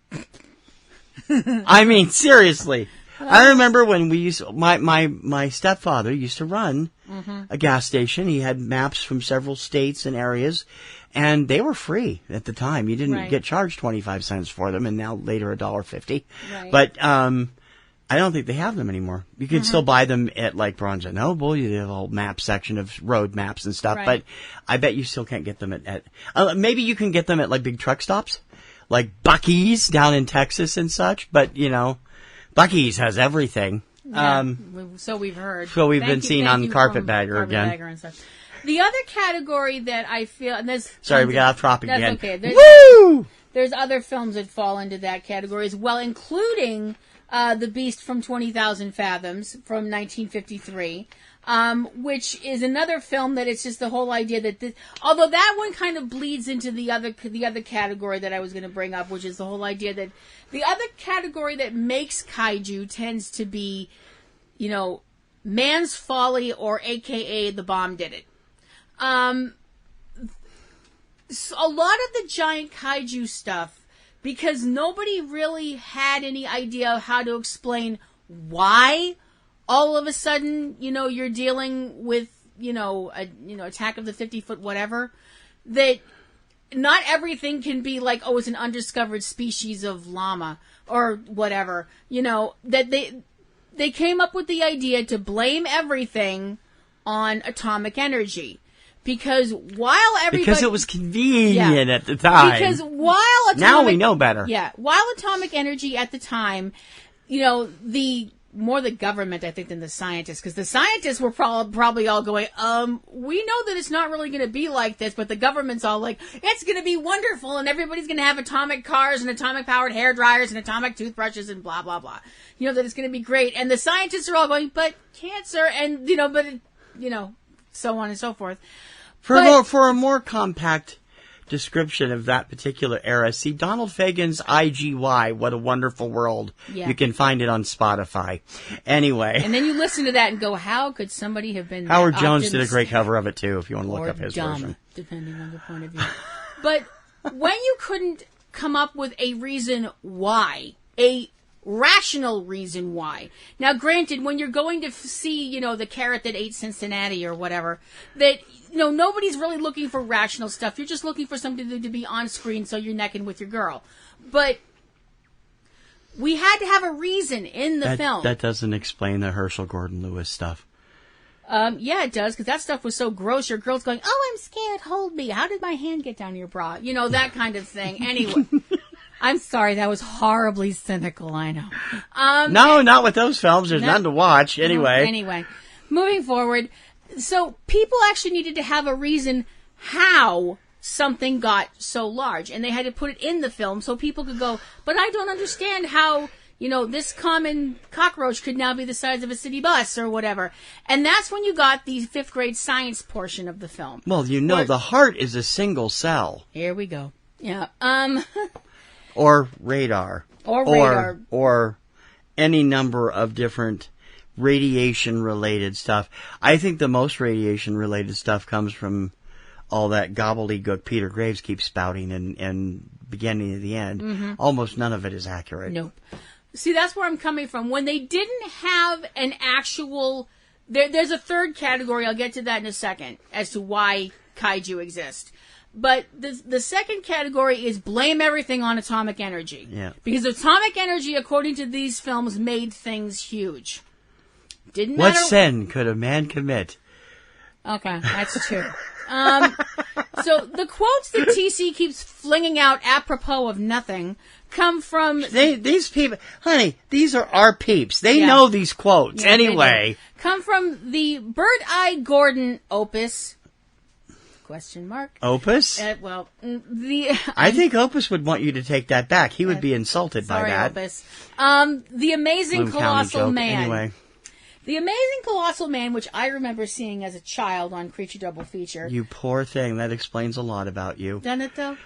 Speaker 6: I mean, seriously. I remember when we used, my stepfather used to run a gas station. He had maps from several states and areas, and they were free at the time. You didn't get charged 25 cents for them, and now later $1.50.
Speaker 7: Right.
Speaker 6: But, I don't think they have them anymore. You can still buy them at like Barnes & Noble. You have a whole map section of road maps and stuff. But I bet you still can't get them at maybe you can get them at like big truck stops, like Buc-ee's down in Texas and such. But Buc-ee's has everything.
Speaker 7: Yeah, so we've heard.
Speaker 6: So we've been seeing on Carpetbagger again.
Speaker 7: And stuff. The other category that I feel, and there's
Speaker 6: sorry, we got off topic again.
Speaker 7: That's okay.
Speaker 6: Woo!
Speaker 7: There's other films that fall into that category as well, including The Beast from 20,000 Fathoms from 1953, which is another film that it's just the whole idea that although that one kind of bleeds into the other category that I was going to bring up, which is the whole idea that the other category that makes kaiju tends to be, man's folly, or AKA the bomb did it. So a lot of the giant kaiju stuff, because nobody really had any idea of how to explain why all of a sudden, you're dealing with, Attack of the 50-foot whatever, that not everything can be like, oh, it's an undiscovered species of llama or whatever, that they came up with the idea to blame everything on atomic energy. Because
Speaker 6: because it was convenient at the time.
Speaker 7: Because
Speaker 6: now we know better.
Speaker 7: Yeah, while atomic energy at the time, more the government, I think, than the scientists, because the scientists were probably all going, we know that it's not really going to be like this, but the government's all like, it's going to be wonderful, and everybody's going to have atomic cars and atomic powered hair dryers and atomic toothbrushes and blah blah blah. That it's going to be great, and the scientists are all going, but cancer and so on and so forth. For
Speaker 6: a more compact description of that particular era, see Donald Fagen's IGY, What a Wonderful World. Yeah. You can find it on Spotify. Anyway.
Speaker 7: And then you listen to that and go, how could somebody have been
Speaker 6: Howard Jones did a great cover of it, too, if you want to look up his version.
Speaker 7: Depending on the point of view. But when you couldn't come up with a reason why, a rational reason why. Now, granted, when you're going to see, the carrot that ate Cincinnati or whatever, that, nobody's really looking for rational stuff. You're just looking for something to be on screen so you're necking with your girl. But we had to have a reason in the film.
Speaker 6: That doesn't explain the Herschel Gordon Lewis stuff.
Speaker 7: Yeah, it does, because that stuff was so gross. Your girl's going, "Oh, I'm scared, hold me. How did my hand get down your bra?" You know, that kind of thing. Anyway, I'm sorry, that was horribly cynical, I know.
Speaker 6: No, not with those films. There's none to watch. Anyway.
Speaker 7: Anyway, moving forward. So people actually needed to have a reason how something got so large, and they had to put it in the film so people could go, but I don't understand how, you know, this common cockroach could now be the size of a city bus or whatever. And that's when you got the 5th grade science portion of the film.
Speaker 6: Well, you know, the heart is a single cell.
Speaker 7: Here we go. Yeah.
Speaker 6: Or radar.
Speaker 7: Or radar.
Speaker 6: Or any number of different radiation-related stuff. I think the most radiation-related stuff comes from all that gobbledygook Peter Graves keeps spouting and beginning to the end. Mm-hmm. Almost none of it is accurate.
Speaker 7: Nope. See, that's where I'm coming from. When they didn't have an actual... There's a third category. I'll get to that in a second as to why kaiju exist. But the second category is blame everything on atomic energy.
Speaker 6: Yeah.
Speaker 7: Because atomic energy, according to these films, made things huge. Didn't matter...
Speaker 6: What sin could a man commit?
Speaker 7: Okay, that's true. So the quotes that TC keeps flinging out apropos of nothing come from...
Speaker 6: These people... Honey, these are our peeps. They know these quotes.
Speaker 7: Yeah,
Speaker 6: anyway.
Speaker 7: Come from the Bert I. Gordon opus... Question mark.
Speaker 6: Opus? I think Opus would want you to take that back. He would be insulted by that.
Speaker 7: Opus. The Amazing
Speaker 6: Bloom
Speaker 7: Colossal
Speaker 6: County joke.
Speaker 7: Man.
Speaker 6: Anyway.
Speaker 7: The Amazing Colossal Man, which I remember seeing as a child on Creature Double Feature.
Speaker 6: You poor thing. That explains a lot about you.
Speaker 7: Done it, though?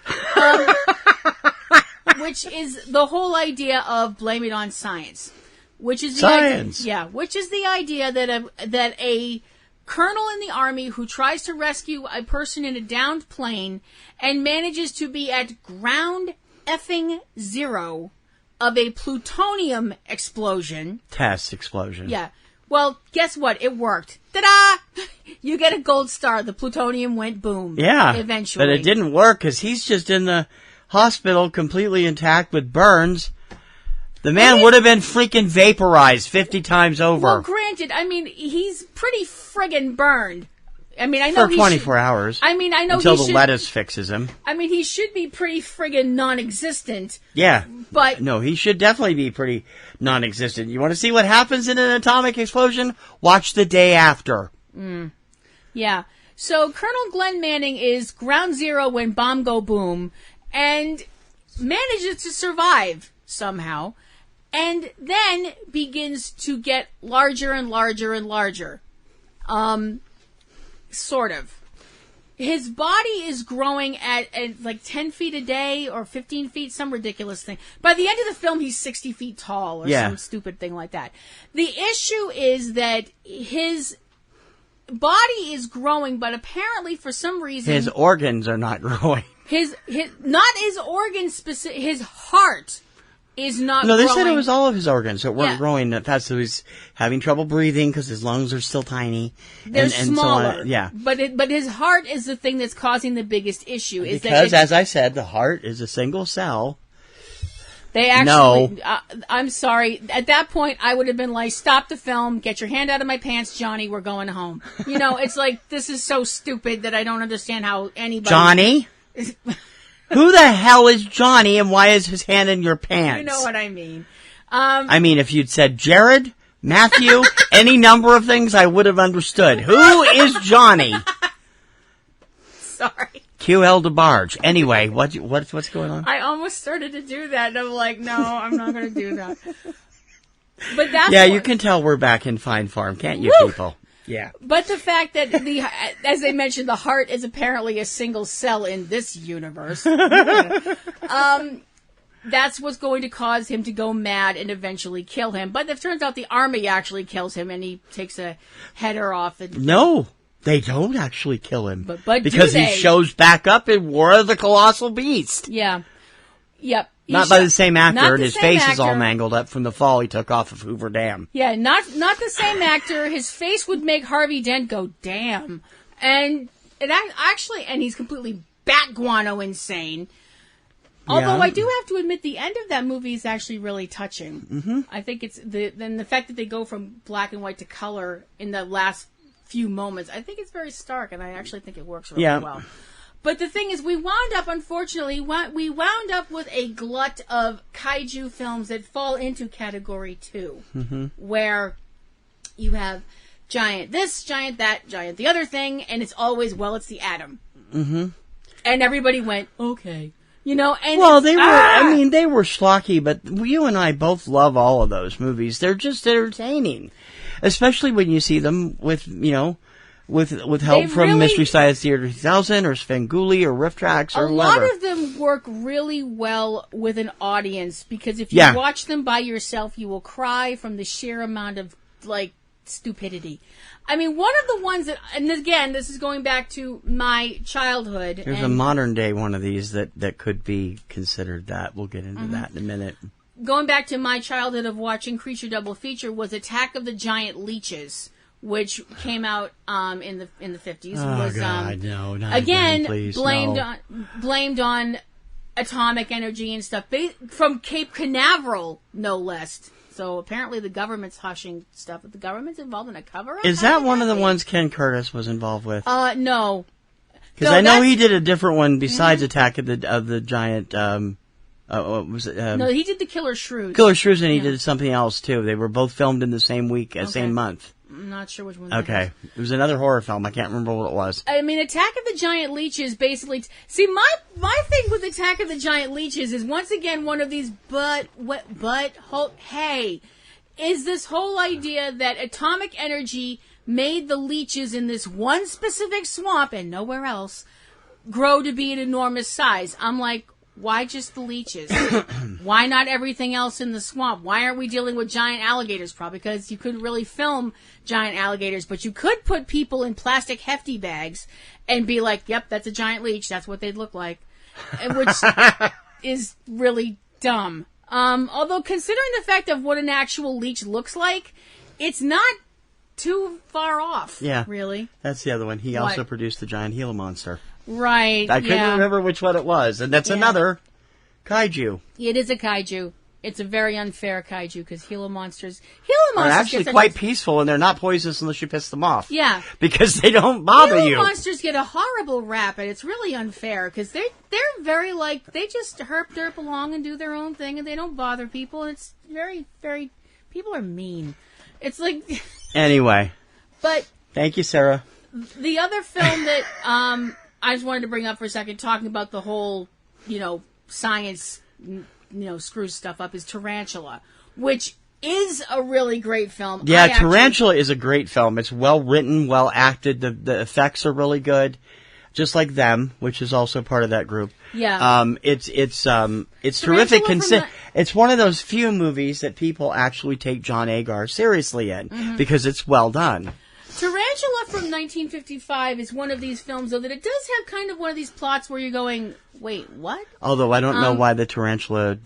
Speaker 7: Which is the whole idea of blame it on science. Which is the
Speaker 6: science!
Speaker 7: Which is the idea that a colonel in the army who tries to rescue a person in a downed plane and manages to be at ground effing zero of a plutonium explosion.
Speaker 6: Test explosion.
Speaker 7: Yeah. Well, guess what? It worked. Ta-da! You get a gold star. The plutonium went boom.
Speaker 6: Yeah.
Speaker 7: Eventually.
Speaker 6: But it didn't work because he's just in the hospital completely intact with burns. The man would have been freaking vaporized 50 times over.
Speaker 7: Well, granted, I mean, he's pretty friggin' burned. I mean, I know
Speaker 6: for 24 hours.
Speaker 7: I mean, I know
Speaker 6: until the lettuce fixes him.
Speaker 7: I mean, he should be pretty friggin' non-existent.
Speaker 6: Yeah,
Speaker 7: but
Speaker 6: no, he should definitely be pretty non-existent. You want to see what happens in an atomic explosion? Watch The Day After.
Speaker 7: Yeah. So Colonel Glenn Manning is ground zero when bomb go boom, and manages to survive somehow, and then begins to get larger and larger and larger. Sort of. His body is growing at like 10 feet a day or 15 feet, some ridiculous thing. By the end of the film, he's 60 feet tall or some stupid thing like that. The issue is that his body is growing, but apparently for some reason...
Speaker 6: His organs are not growing.
Speaker 7: Not his organs specific, his heart is not growing.
Speaker 6: No, they said it was all of his organs that weren't growing that fast, so he's having trouble breathing because his lungs are still tiny.
Speaker 7: They're smaller.
Speaker 6: So on. Yeah.
Speaker 7: But his heart is the thing that's causing the biggest issue.
Speaker 6: Because, as I said, the heart is a single cell.
Speaker 7: They actually... No. I'm sorry. At that point, I would have been like, stop the film, get your hand out of my pants, Johnny, we're going home. You know, it's like, this is so stupid that I don't understand how anybody...
Speaker 6: Johnny? Who the hell is Johnny and why is his hand in your pants?
Speaker 7: You know what I mean.
Speaker 6: I mean, if you'd said Jared, Matthew, any number of things, I would have understood. Who is Johnny?
Speaker 7: Sorry.
Speaker 6: QL DeBarge. Anyway, what's going on?
Speaker 7: I almost started to do that, and I'm like, no, I'm not going to do that. But that's
Speaker 6: you can tell we're back in Fine Farm, can't you, people? Yeah.
Speaker 7: But the fact that as they mentioned, the heart is apparently a single cell in this universe. That's what's going to cause him to go mad and eventually kill him. But it turns out the army actually kills him, and he takes a header off.
Speaker 6: No, they don't actually kill him.
Speaker 7: But
Speaker 6: because he shows back up in War of the Colossal Beast.
Speaker 7: Yeah. Yep.
Speaker 6: Not by the same actor, and his face is all mangled up from the fall he took off of Hoover Dam.
Speaker 7: Yeah, not the same actor. His face would make Harvey Dent go, damn. And he's completely bat guano insane. Although I do have to admit, the end of that movie is actually really touching. Mm-hmm. I think it's the fact that they go from black and white to color in the last few moments. I think it's very stark, and I actually think it works really well. But the thing is, we wound up with a glut of kaiju films that fall into category 2, where you have giant this, giant that, giant the other thing, and it's always, well, it's the atom. Mm-hmm. And everybody went, okay. And
Speaker 6: they were, they were schlocky, but you and I both love all of those movies. They're just entertaining. Especially when you see them with help from Mystery Science Theater 3000 or Svengoolie or Riff Tracks or whatever.
Speaker 7: A lot of them work really well with an audience, because if you watch them by yourself, you will cry from the sheer amount of, stupidity. I mean, one of the ones that, and again, this is going back to my childhood.
Speaker 6: There's a modern day one of these that could be considered that. We'll get into that in a minute.
Speaker 7: Going back to my childhood of watching Creature Double Feature was Attack of the Giant Leeches, which came out in the 50s.
Speaker 6: Oh, God, no, not
Speaker 7: again,
Speaker 6: please,
Speaker 7: blamed on atomic energy and stuff from Cape Canaveral, no less. So apparently the government's hushing stuff. But the government's involved in a cover-up?
Speaker 6: Is that one of the ones Ken Curtis was involved with?
Speaker 7: No.
Speaker 6: Because I know he did a different one besides Attack of the Giant. What was it?
Speaker 7: No, he did the Killer Shrews.
Speaker 6: Killer Shrews, and he did something else too. They were both filmed in the same week, same month.
Speaker 7: I'm not sure which one.
Speaker 6: Okay, it was another horror film. I can't remember what it was.
Speaker 7: I mean, Attack of the Giant Leeches basically. See, my thing with Attack of the Giant Leeches is once again one of these is this whole idea that atomic energy made the leeches in this one specific swamp and nowhere else grow to be an enormous size. I'm like, why just the leeches? Why not everything else in the swamp? Why aren't we dealing with giant alligators? Probably because you couldn't really film giant alligators, but you could put people in plastic hefty bags and be like, yep, that's a giant leech. That's what they'd look like. Which is really dumb. Although considering the fact of what an actual leech looks like, it's not too far off. Yeah. Really.
Speaker 6: That's the other one. He also produced the giant Gila monster.
Speaker 7: Right.
Speaker 6: I couldn't remember which one it was, and that's another kaiju.
Speaker 7: It is a kaiju. It's a very unfair kaiju because Gila monsters
Speaker 6: are actually quite peaceful, and they're not poisonous unless you piss them off.
Speaker 7: Yeah,
Speaker 6: because they don't bother you.
Speaker 7: Gila monsters get a horrible rap, and it's really unfair because they're very they just derp along and do their own thing, and they don't bother people. And it's very people are mean. It's like
Speaker 6: anyway.
Speaker 7: But
Speaker 6: thank you, Sarah.
Speaker 7: The other film that I just wanted to bring up for a second, talking about the whole, science, screws stuff up, is Tarantula, which is a really great film.
Speaker 6: Yeah, Tarantula is a great film. It's well written, well acted. The effects are really good, just like Them, which is also part of that group.
Speaker 7: Yeah.
Speaker 6: It's terrific. It's one of those few movies that people actually take John Agar seriously in because it's well done.
Speaker 7: Tarantula from 1955 is one of these films, though, that it does have kind of one of these plots where you're going, wait, what?
Speaker 6: Although I don't know why the tarantula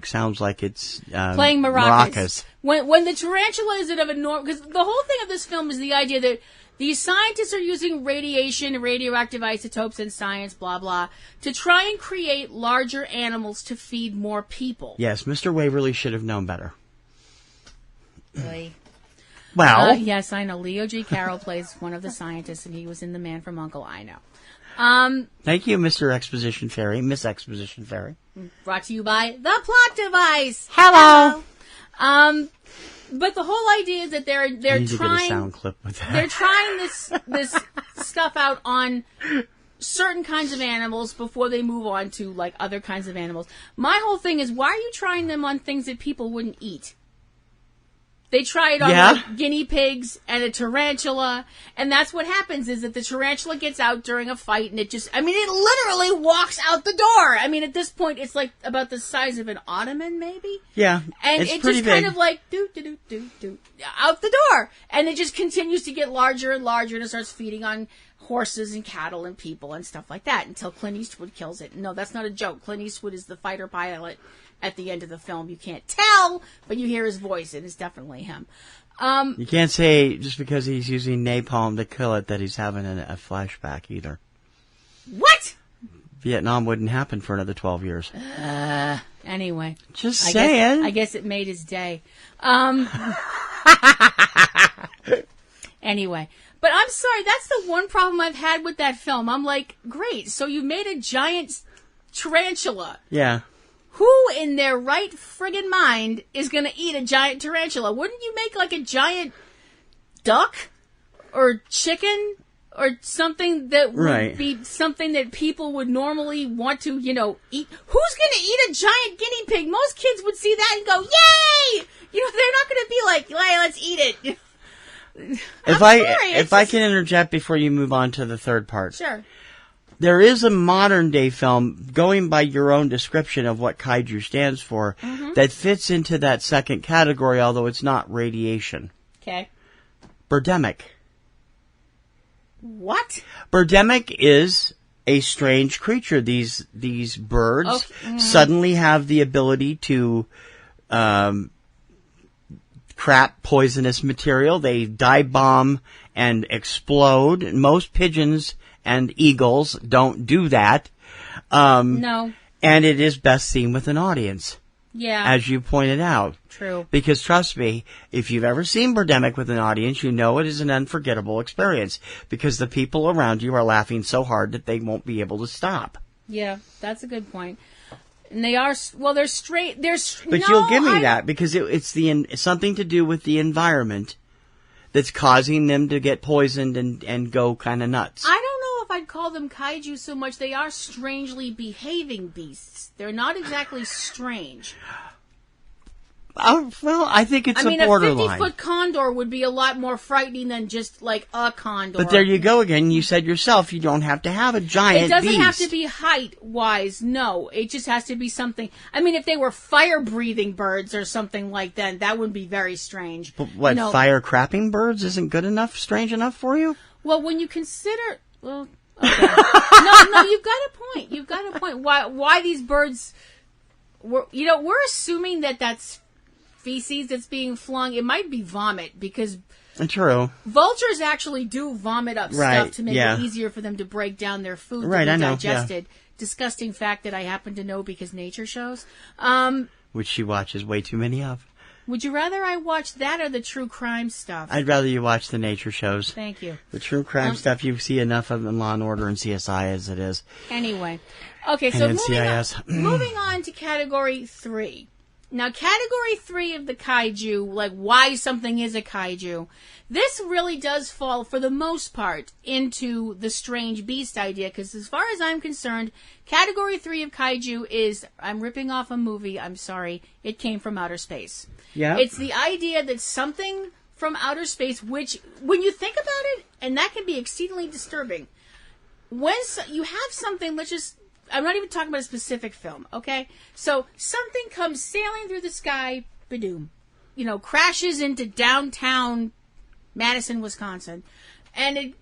Speaker 6: sounds like it's
Speaker 7: playing maracas. When the tarantula is of a norm, because the whole thing of this film is the idea that these scientists are using radiation, radioactive isotopes in science, blah, blah, to try and create larger animals to feed more people.
Speaker 6: Yes, Mr. Waverly should have known better.
Speaker 7: Really?
Speaker 6: Well,
Speaker 7: yes, I know. Leo G. Carroll plays one of the scientists, and he was in The Man from U.N.C.L.E. I know.
Speaker 6: Thank you, Mr. Exposition Fairy, Miss Exposition Fairy.
Speaker 7: Brought to you by The Plot Device.
Speaker 6: Hello.
Speaker 7: But the whole idea is that they're trying.
Speaker 6: To get a sound clip with that.
Speaker 7: They're trying this stuff out on certain kinds of animals before they move on to other kinds of animals. My whole thing is, why are you trying them on things that people wouldn't eat? They try it on guinea pigs and a tarantula, and that's what happens is that the tarantula gets out during a fight, and it literally walks out the door. I mean, at this point, it's about the size of an ottoman, maybe?
Speaker 6: Yeah,
Speaker 7: and
Speaker 6: it's
Speaker 7: it
Speaker 6: pretty
Speaker 7: just
Speaker 6: big.
Speaker 7: kind of do out the door, and it just continues to get larger and larger, and it starts feeding on horses and cattle and people and stuff like that until Clint Eastwood kills it. No, that's not a joke. Clint Eastwood is the fighter pilot at the end of the film. You can't tell, but you hear his voice, and it's definitely him.
Speaker 6: You can't say just because he's using napalm to kill it that he's having a flashback either.
Speaker 7: What?
Speaker 6: Vietnam wouldn't happen for another 12 years.
Speaker 7: Anyway.
Speaker 6: Just saying.
Speaker 7: I guess it made his day. Anyway. But I'm sorry, that's the one problem I've had with that film. I'm like, great, so you made a giant tarantula.
Speaker 6: Yeah.
Speaker 7: Who in their right friggin' mind is going to eat a giant tarantula? Wouldn't you make like a giant duck or chicken or something that would be something that people would normally want to, eat? Who's going to eat a giant guinea pig? Most kids would see that and go, yay! They're not going to be like, hey, let's eat it.
Speaker 6: If I can interject before you move on to the third part.
Speaker 7: Sure.
Speaker 6: There is a modern day film, going by your own description of what Kaiju stands for, that fits into that second category, although it's not radiation.
Speaker 7: Okay.
Speaker 6: Birdemic.
Speaker 7: What?
Speaker 6: Birdemic is a strange creature. These birds suddenly have the ability to crap poisonous material. They dive bomb and explode. Most pigeons and eagles don't do that.
Speaker 7: No.
Speaker 6: And it is best seen with an audience.
Speaker 7: Yeah.
Speaker 6: As you pointed out.
Speaker 7: True.
Speaker 6: Because trust me, if you've ever seen Birdemic with an audience, you know it is an unforgettable experience. Because the people around you are laughing so hard that they won't be able to stop.
Speaker 7: Yeah, that's a good point. And they are, they're straight,
Speaker 6: But you'll give me that, because it's something to do with the environment that's causing them to get poisoned and go kind of nuts.
Speaker 7: I don't know if I'd call them kaiju so much. They are strangely behaving beasts. They're not exactly strange.
Speaker 6: Well, I think it's a borderline.
Speaker 7: A 50-foot condor would be a lot more frightening than just like a condor.
Speaker 6: But there you go again. You said yourself you don't have to have a giant beast.
Speaker 7: It doesn't have to be height-wise, no. It just has to be something. I mean, if they were fire-breathing birds or something like that, that would be very strange.
Speaker 6: But what, fire-crapping birds isn't good enough, strange enough for you?
Speaker 7: Well, when you consider... Well, okay. No, you've got a point. You've got a point. Why these birds... We're assuming that that's feces that's being flung. It might be vomit, because
Speaker 6: true.
Speaker 7: Vultures actually do vomit up stuff to make it easier for them to break down their food to be digested. Yeah. Disgusting fact that I happen to know because nature shows.
Speaker 6: Which she watches way too many of.
Speaker 7: Would you rather I watch that or the true crime stuff?
Speaker 6: I'd rather you watch the nature shows.
Speaker 7: Thank you.
Speaker 6: The true crime stuff, you see enough of in Law & Order and CSI as it is.
Speaker 7: Anyway. Okay, so moving on to Category 3. Now, Category 3 of the kaiju, like why something is a kaiju, this really does fall, for the most part, into the strange beast idea, because as far as I'm concerned, Category 3 of kaiju is, I'm ripping off a movie, I'm sorry, it came from outer space.
Speaker 6: Yeah.
Speaker 7: It's the idea that something from outer space, which, when you think about it, and that can be exceedingly disturbing, when you have something, I'm not even talking about a specific film, okay? So, something comes sailing through the sky, badoom, crashes into downtown Madison, Wisconsin, and it,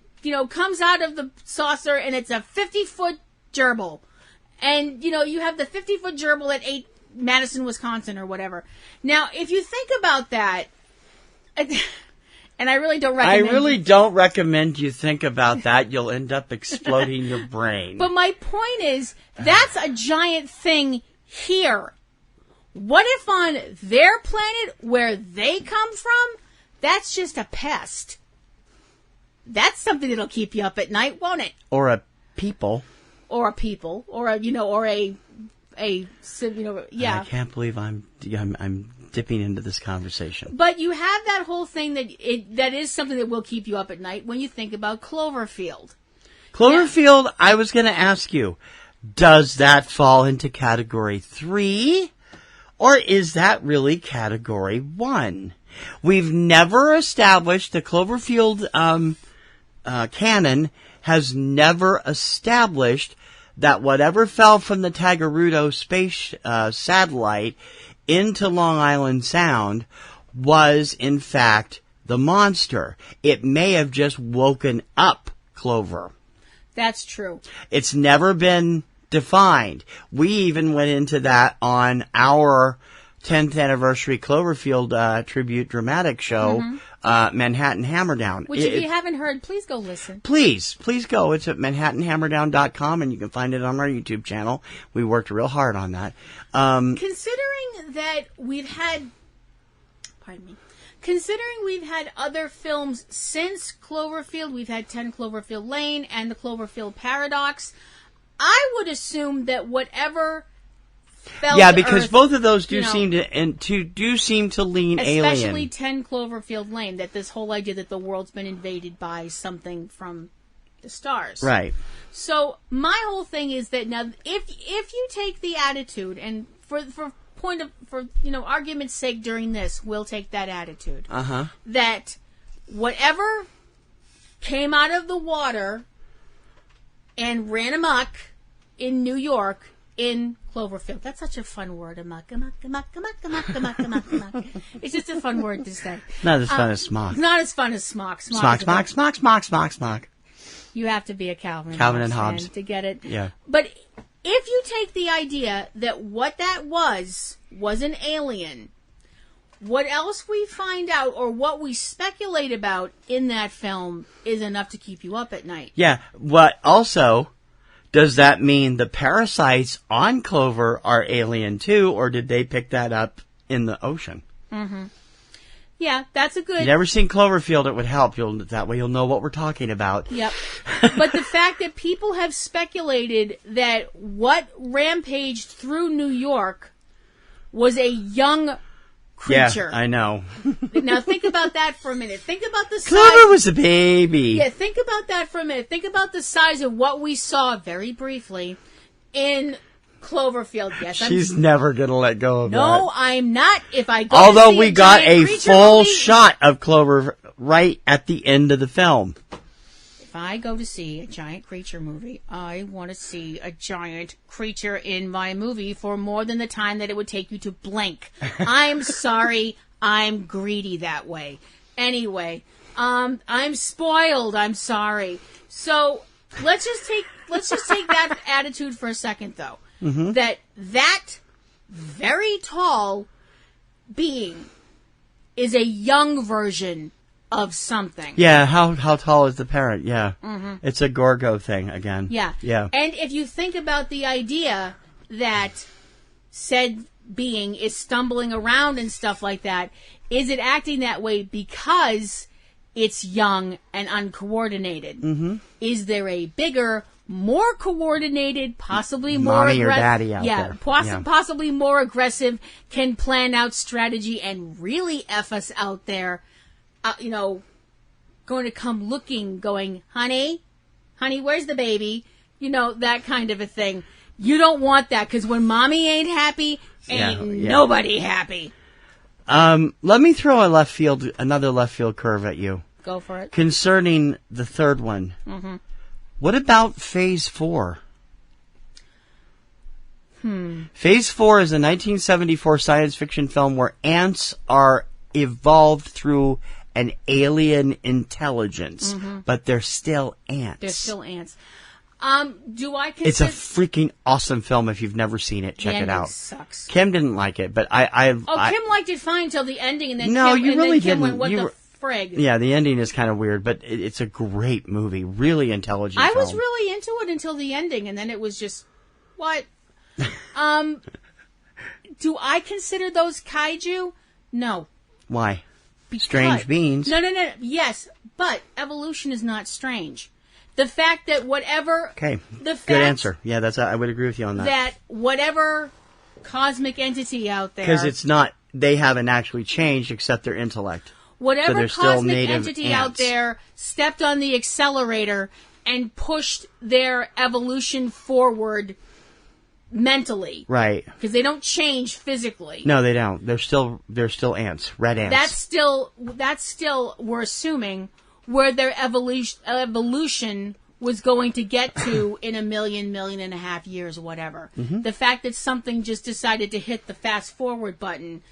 Speaker 7: comes out of the saucer, and it's a 50-foot gerbil. And, you have the 50-foot gerbil that ate Madison, Wisconsin, or whatever. Now, if you think about that, and I really don't recommend
Speaker 6: you think about that. You'll end up exploding your brain.
Speaker 7: But my point is, that's a giant thing here. What if on their planet, where they come from, that's just a pest? That's something that'll keep you up at night, won't it?
Speaker 6: Or a people.
Speaker 7: Or a people. Or a, yeah.
Speaker 6: I can't believe I'm dipping into this conversation.
Speaker 7: But you have that whole thing that is something that will keep you up at night when you think about Cloverfield.
Speaker 6: Cloverfield, I was going to ask you, does that fall into Category 3? Or is that really Category 1? We've never established, the Cloverfield canon has never established that whatever fell from the Tagarudo space satellite into Long Island Sound was, in fact, the monster. It may have just woken up Clover.
Speaker 7: That's true.
Speaker 6: It's never been defined. We even went into that on our 10th anniversary Cloverfield tribute dramatic show, Manhattan Hammerdown.
Speaker 7: Which, if you haven't heard, please go listen.
Speaker 6: Please go. It's at manhattanhammerdown.com, and you can find it on our YouTube channel. We worked real hard on that.
Speaker 7: Considering that we've had, considering we've had other films since Cloverfield, we've had 10 Cloverfield Lane and the Cloverfield Paradox, I would assume that whatever fell to
Speaker 6: because
Speaker 7: Earth,
Speaker 6: both of those do seem to lean alien.
Speaker 7: Especially 10 Cloverfield Lane, that this whole idea that the world's been invaded by something from the stars.
Speaker 6: Right.
Speaker 7: So my whole thing is that now, if you take the attitude, and for argument's sake during this, we'll take that attitude. That whatever came out of the water and ran amok in New York in Cloverfield. That's such a fun word, amok, amok, amok, amok, amok, amok, amok, amok. It's just a fun word to say.
Speaker 6: Not as fun as smock.
Speaker 7: Not as fun as smock.
Speaker 6: Smock.
Speaker 7: You have to be a Calvin
Speaker 6: and Hobbes
Speaker 7: fan to get it.
Speaker 6: Yeah.
Speaker 7: But if you take the idea that what that was an alien, what else we find out or what we speculate about in that film is enough to keep you up at night.
Speaker 6: Yeah, but also, does that mean the parasites on Clover are alien too, or did they pick that up in the ocean?
Speaker 7: Mm-hmm. Yeah, that's a good...
Speaker 6: You've never seen Cloverfield, it would help. That way you'll know what we're talking about.
Speaker 7: Yep. But the fact that people have speculated that what rampaged through New York was a young creature.
Speaker 6: Yeah, I know.
Speaker 7: Now think about that for a minute. Think about the size...
Speaker 6: Clover was a baby.
Speaker 7: Yeah, think about that for a minute. Think about the size of what we saw very briefly in Cloverfield. Yes,
Speaker 6: she's never going to let go of that.
Speaker 7: No, I'm not. If I go
Speaker 6: Although
Speaker 7: to see
Speaker 6: we got a full
Speaker 7: movie,
Speaker 6: shot of Clover right at the end of the film.
Speaker 7: If I go to see a giant creature movie, I want to see a giant creature in my movie for more than the time that it would take you to blink. I'm sorry. I'm greedy that way. Anyway, I'm spoiled. I'm sorry. So let's just take that attitude for a second, though. Mm-hmm. That very tall being is a young version of something.
Speaker 6: Yeah, how tall is the parrot? Yeah.
Speaker 7: Mm-hmm.
Speaker 6: It's a Gorgo thing again.
Speaker 7: Yeah.
Speaker 6: Yeah.
Speaker 7: And if you think about the idea that said being is stumbling around and stuff like that, is it acting that way because it's young and uncoordinated?
Speaker 6: Mm-hmm.
Speaker 7: Is there a bigger, more coordinated, possibly more
Speaker 6: Mommy or daddy out there.
Speaker 7: Possibly more aggressive, can plan out strategy and really F us out there, going to come looking, going, honey, where's the baby? That kind of a thing. You don't want that, because when mommy ain't happy, ain't nobody happy.
Speaker 6: Let me throw another left field curve at you.
Speaker 7: Go for it.
Speaker 6: Concerning the third one.
Speaker 7: Mm-hmm.
Speaker 6: What about Phase 4? Phase 4 is a 1974 science fiction film where ants are evolved through an alien intelligence, but they're still ants.
Speaker 7: They're still ants. Do I consider...
Speaker 6: It's a freaking awesome film. If you've never seen it, check it out.
Speaker 7: Sucks.
Speaker 6: Kim didn't like it, but
Speaker 7: Kim liked it fine until the ending, and then Kim went, what the frig?
Speaker 6: Yeah, the ending is kind of weird, but it's a great movie. Really intelligent
Speaker 7: I
Speaker 6: film.
Speaker 7: was really into it until the ending, and then it was just, what? Do I consider those kaiju? No.
Speaker 6: Why? Strange beings.
Speaker 7: No. Yes, but evolution is not strange. The fact that whatever...
Speaker 6: Okay, good answer. Yeah, I would agree with you on that.
Speaker 7: That whatever cosmic entity out there...
Speaker 6: Because it's not... They haven't actually changed except their intellect.
Speaker 7: Whatever cosmic entity out there stepped on the accelerator and pushed their evolution forward mentally.
Speaker 6: Right.
Speaker 7: Because they don't change physically.
Speaker 6: No, they don't. They're still ants, red ants.
Speaker 7: That's still we're assuming where their evolution was going to get to in a million and a half years or whatever. Mm-hmm. The fact that something just decided to hit the fast forward button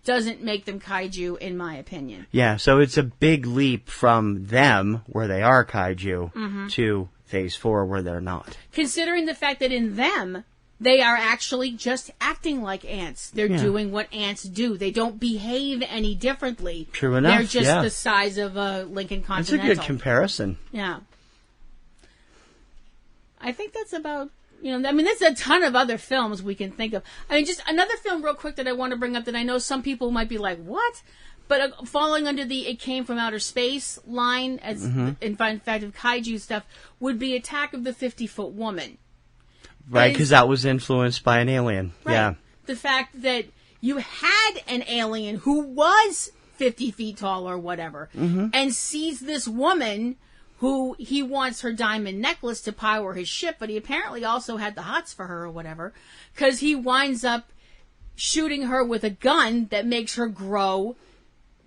Speaker 7: doesn't make them kaiju, in my opinion.
Speaker 6: Yeah, so it's a big leap from them, where they are kaiju, to Phase 4, where they're not.
Speaker 7: Considering the fact that in them, they are actually just acting like ants. They're doing what ants do. They don't behave any differently.
Speaker 6: True enough,
Speaker 7: they're just the size of a Lincoln Continental.
Speaker 6: That's a good comparison.
Speaker 7: Yeah. I think that's about... there's a ton of other films we can think of. Just another film real quick that I want to bring up that I know some people might be like, what? But falling under the "it came from outer space" line, as in fact of kaiju stuff, would be Attack of the 50-Foot Woman.
Speaker 6: Right, because that was influenced by an alien.
Speaker 7: Right.
Speaker 6: Yeah.
Speaker 7: The fact that you had an alien who was 50 feet tall or whatever, and sees this woman who he wants her diamond necklace to power his ship, but he apparently also had the hots for her or whatever, because he winds up shooting her with a gun that makes her grow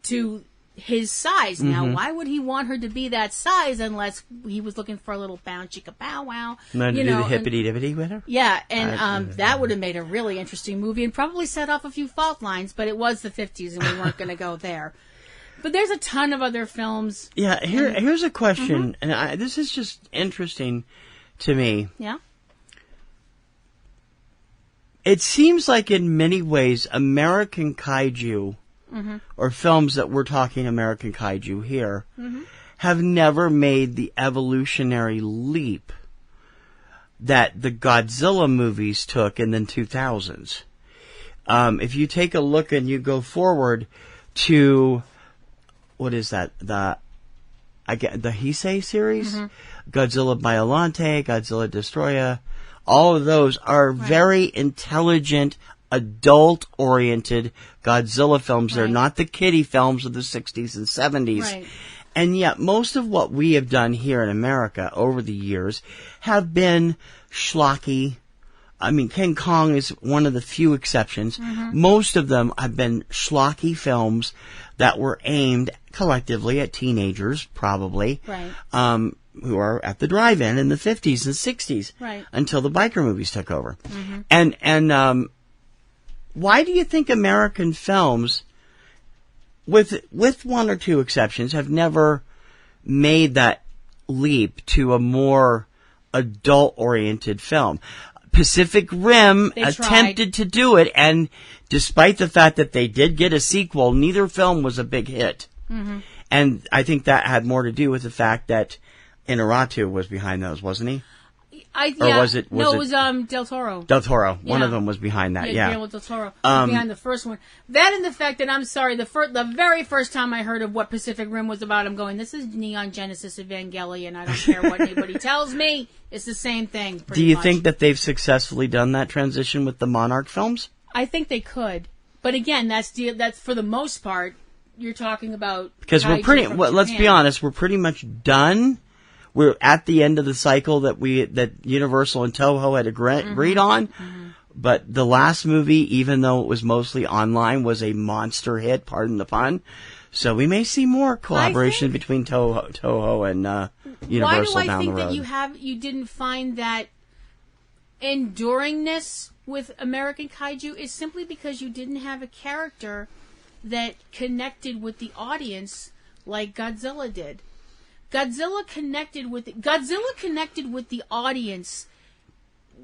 Speaker 7: to his size. Now, why would he want her to be that size unless he was looking for a little bound chicka bow wow?
Speaker 6: And then do the hippity dippity with her?
Speaker 7: Yeah, and that would have made a really interesting movie and probably set off a few fault lines, but it was the 50s and we weren't going to go there. But there's a ton of other films.
Speaker 6: Yeah, here's a question, and this is just interesting to me.
Speaker 7: Yeah?
Speaker 6: It seems like in many ways American kaiju, or films that we're talking American kaiju here, have never made the evolutionary leap that the Godzilla movies took in the 2000s. If you take a look and you go forward to, what is that? The Heisei series? Godzilla Biollante, Godzilla Destroyer. All of those are very intelligent, adult-oriented Godzilla films. They're not the kiddie films of the 60s and 70s.
Speaker 7: Right.
Speaker 6: And yet, most of what we have done here in America over the years have been schlocky. I mean, King Kong is one of the few exceptions. Most of them have been schlocky films that were aimed collectively at teenagers, probably.
Speaker 7: Right.
Speaker 6: Who are at the drive-in in the 50s and 60s.
Speaker 7: Right.
Speaker 6: Until the biker movies took over. And why do you think American films, with one or two exceptions, have never made that leap to a more adult-oriented film? Pacific Rim attempted to do it, and despite the fact that they did get a sequel, neither film was a big hit. And I think that had more to do with the fact that Inarritu was behind those, wasn't he? Was it
Speaker 7: Del Toro.
Speaker 6: Del Toro. One of them was behind that, yeah.
Speaker 7: Guillermo Del Toro was behind the first one. That and the fact that, I'm sorry, the very first time I heard of what Pacific Rim was about, I'm going, this is Neon Genesis Evangelion. I don't care what anybody tells me. It's the same thing,
Speaker 6: Do you think that they've successfully done that transition with the Monarch films?
Speaker 7: I think they could. But again, that's for the most part, you're talking about...
Speaker 6: Because let's be honest, we're pretty much done. We're at the end of the cycle that Universal and Toho had agreed on. But the last movie, even though it was mostly online, was a monster hit, pardon the pun. So we may see more collaboration between Toho and Universal down the road.
Speaker 7: Why do I think that you didn't find that enduringness with American Kaiju is simply because you didn't have a character that connected with the audience like Godzilla did. Godzilla connected with the audience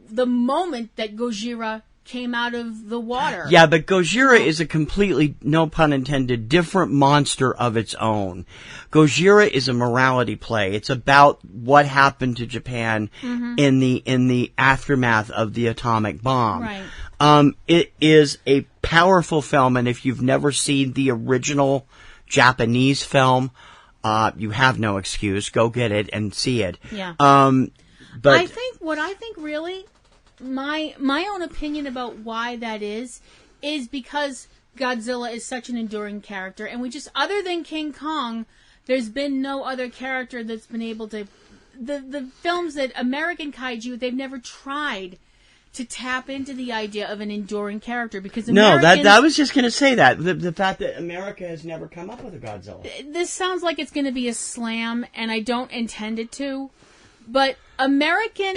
Speaker 7: the moment that Gojira came out of the water.
Speaker 6: Yeah, but Gojira is a completely, no pun intended, different monster of its own. Gojira is a morality play. It's about what happened to Japan in the aftermath of the atomic bomb.
Speaker 7: Right.
Speaker 6: It is a powerful film, and if you've never seen the original Japanese film, you have no excuse. Go get it and see it.
Speaker 7: Yeah.
Speaker 6: But
Speaker 7: I think really, my own opinion about why that is because Godzilla is such an enduring character, and other than King Kong, there's been no other character that's been able to, the films that American Kaiju, they've never tried to tap into the idea of an enduring character, because
Speaker 6: I was just going to say that. The fact that America has never come up with a Godzilla.
Speaker 7: This sounds like it's going to be a slam, and I don't intend it to, but American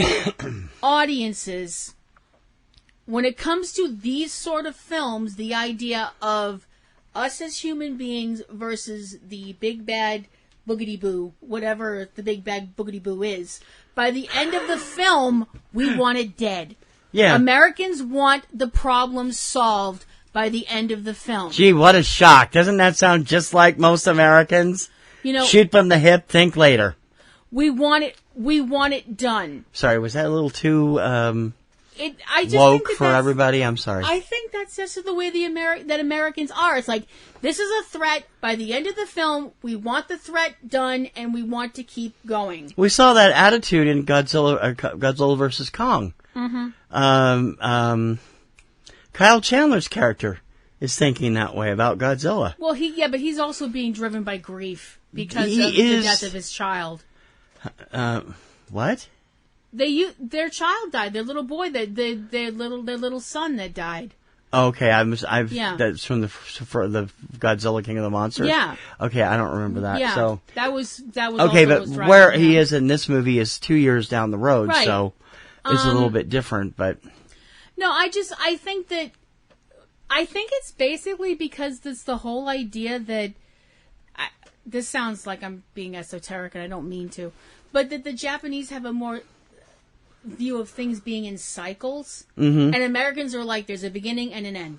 Speaker 7: audiences, when it comes to these sort of films, the idea of us as human beings versus the big bad boogity-boo, whatever the big bad boogity-boo is, by the end of the film, we want it dead.
Speaker 6: Yeah.
Speaker 7: Americans want the problem solved by the end of the film.
Speaker 6: Gee, what a shock. Doesn't that sound just like most Americans? Shoot from the hip, think later.
Speaker 7: We want it done.
Speaker 6: Sorry, was that a little too
Speaker 7: I just
Speaker 6: woke
Speaker 7: think
Speaker 6: for everybody. I'm sorry.
Speaker 7: I think that's just the way that Americans are. It's like, this is a threat. By the end of the film, we want the threat done, and we want to keep going.
Speaker 6: We saw that attitude in Godzilla vs. Kong. Kyle Chandler's character is thinking that way about Godzilla.
Speaker 7: Well, but he's also being driven by grief because of the death of his child.
Speaker 6: What?
Speaker 7: Their child died. Their little boy, their little son that died.
Speaker 6: Okay, that's from the Godzilla King of the Monsters.
Speaker 7: Yeah.
Speaker 6: Okay, I don't remember that.
Speaker 7: Yeah.
Speaker 6: So
Speaker 7: that was
Speaker 6: okay, but where he is in this movie is 2 years down the road,
Speaker 7: right.
Speaker 6: So it's a little bit different. But
Speaker 7: no, I think it's basically because it's the whole idea that this sounds like I'm being esoteric, and I don't mean to, but that the Japanese have a more view of things being in cycles, and Americans are like, there's a beginning and an end,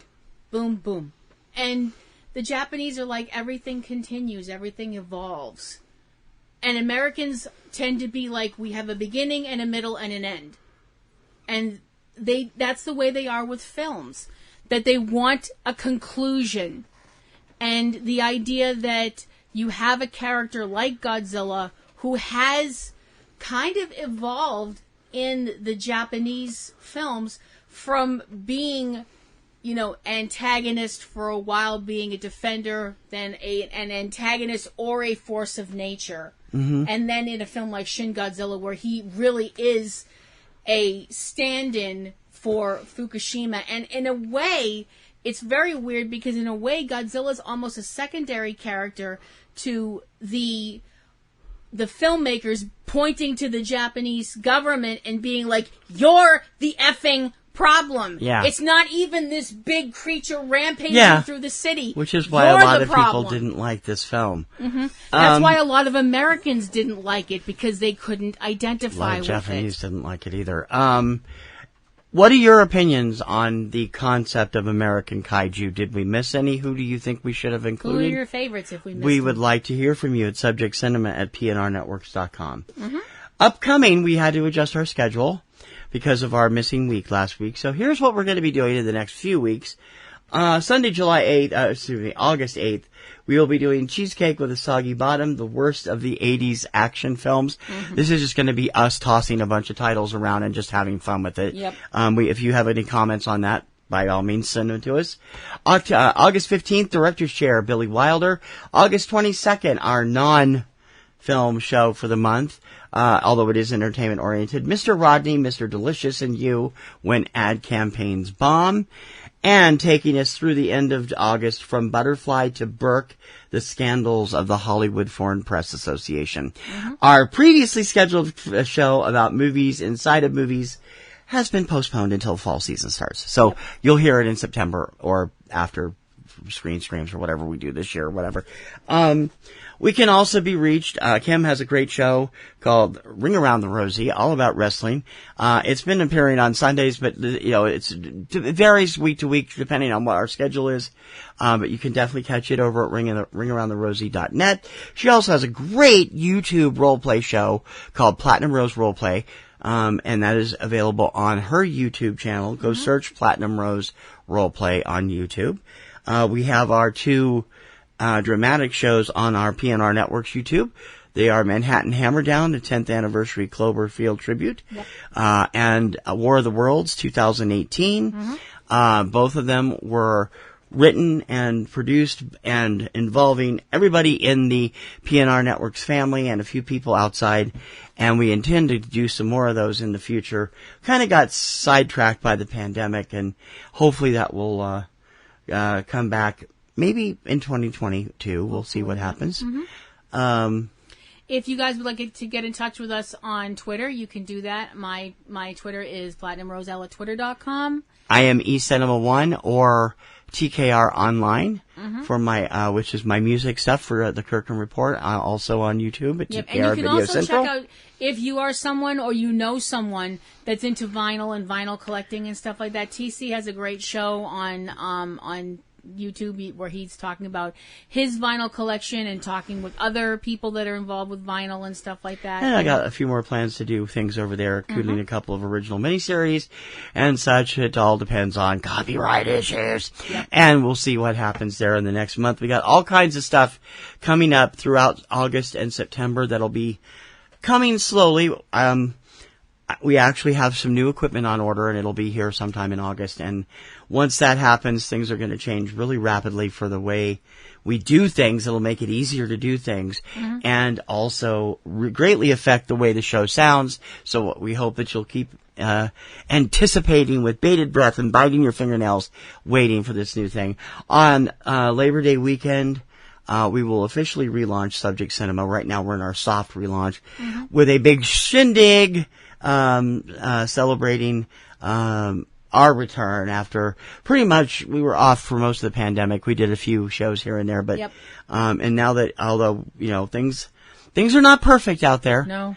Speaker 7: boom, boom, and the Japanese are like, everything continues, everything evolves, and Americans tend to be like, we have a beginning and a middle and an end, and that's the way they are with films, that they want a conclusion, and the idea that you have a character like Godzilla who has kind of evolved in the Japanese films from being, antagonist for a while, being a defender, then an antagonist or a force of nature. And then in a film like Shin Godzilla, where he really is a stand-in for Fukushima. And in a way, it's very weird because in a way, Godzilla's almost a secondary character to the filmmakers pointing to the Japanese government and being like, you're the effing problem.
Speaker 6: Yeah.
Speaker 7: It's not even this big creature rampaging through the city.
Speaker 6: Which is why
Speaker 7: you're
Speaker 6: a lot of
Speaker 7: problem.
Speaker 6: people didn't like this film.
Speaker 7: That's why a lot of Americans didn't like it, because they couldn't identify with it.
Speaker 6: A lot of Japanese didn't like it either. What are your opinions on the concept of American Kaiju? Did we miss any? Who do you think we should have included?
Speaker 7: Who are your favorites if we missed
Speaker 6: We
Speaker 7: them?
Speaker 6: would like to hear from you at subjectcinema@PNRNetworks.com. Upcoming, we had to adjust our schedule because of our missing week last week. So here's what we're going to be doing in the next few weeks. Sunday, August 8th, we will be doing Cheesecake with a Soggy Bottom, the worst of the 80s action films. This is just going to be us tossing a bunch of titles around and just having fun with it.
Speaker 7: Yep.
Speaker 6: If you have any comments on that, by all means, send them to us. August 15th, Director's Chair, Billy Wilder. August 22nd, our non-film show for the month, although it is entertainment-oriented, Mr. Rodney, Mr. Delicious, and You, When Ad Campaigns Bomb. And taking us through the end of August, From Butterfly to Burke, The Scandals of the Hollywood Foreign Press Association. Our previously scheduled show about movies inside of movies has been postponed until fall season starts. So you'll hear it in September or after Screen Screams or whatever we do this year or whatever. We can also be reached. Kim has a great show called Ring Around the Rosie, all about wrestling. It's been appearing on Sundays, but it varies week to week depending on what our schedule is. But you can definitely catch it over at ringaroundtherosie.net. She also has a great YouTube roleplay show called Platinum Rose Roleplay. And that is available on her YouTube channel. Go search Platinum Rose Roleplay on YouTube. We have our two dramatic shows on our PNR Networks YouTube. They are Manhattan Hammerdown, the 10th anniversary Cloverfield tribute, and War of the Worlds 2018. Both of them were written and produced and involving everybody in the PNR Networks family and a few people outside. And we intend to do some more of those in the future. Kind of got sidetracked by the pandemic, and hopefully that will come back maybe in 2022. We'll see what happens.
Speaker 7: If you guys would like to get in touch with us on Twitter, you can do that. My Twitter is platinumroselle@twitter.com.
Speaker 6: I am eCinemaOne or TKR Online for my, which is my music stuff for the Kirkham Report. Also on YouTube at TKR
Speaker 7: and you can
Speaker 6: Video
Speaker 7: also
Speaker 6: Central.
Speaker 7: check out if you are someone or you know someone that's into vinyl and vinyl collecting and stuff like that. TC has a great show on YouTube where he's talking about his vinyl collection and talking with other people that are involved with vinyl and stuff like that.
Speaker 6: And I got a few more plans to do things over there, including a couple of original miniseries and such. It all depends on copyright issues.
Speaker 7: Yep.
Speaker 6: And we'll see what happens there in the next month. We got all kinds of stuff coming up throughout August and September that'll be coming slowly. We actually have some new equipment on order, and it'll be here sometime in August. And once that happens, things are going to change really rapidly for the way we do things. It'll make it easier to do things, and also greatly affect the way the show sounds. So we hope that you'll keep anticipating with bated breath and biting your fingernails, waiting for this new thing. On Labor Day weekend, we will officially relaunch Subject Cinema. Right now we're in our soft relaunch with a big shindig celebrating our return after pretty much we were off for most of the pandemic. We did a few shows here and there, but and now that, although things are not perfect out there,
Speaker 7: No.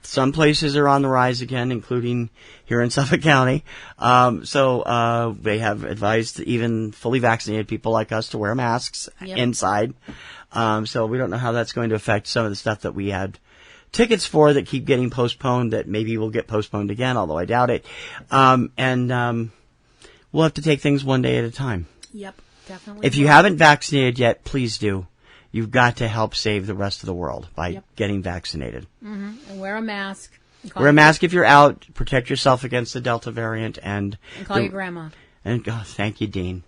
Speaker 6: some places are on the rise again, including here in Suffolk County. So they have advised even fully vaccinated people like us to wear masks inside. So we don't know how that's going to affect some of the stuff that we had tickets for that keep getting postponed, that maybe will get postponed again, although I doubt it. And we'll have to take things one day at a time.
Speaker 7: Yep, definitely.
Speaker 6: If you haven't vaccinated yet, please do. You've got to help save the rest of the world by getting vaccinated.
Speaker 7: And wear a mask.
Speaker 6: Wear a mask if you're out. Protect yourself against the Delta variant. And
Speaker 7: call your grandma.
Speaker 6: And thank you, Dean.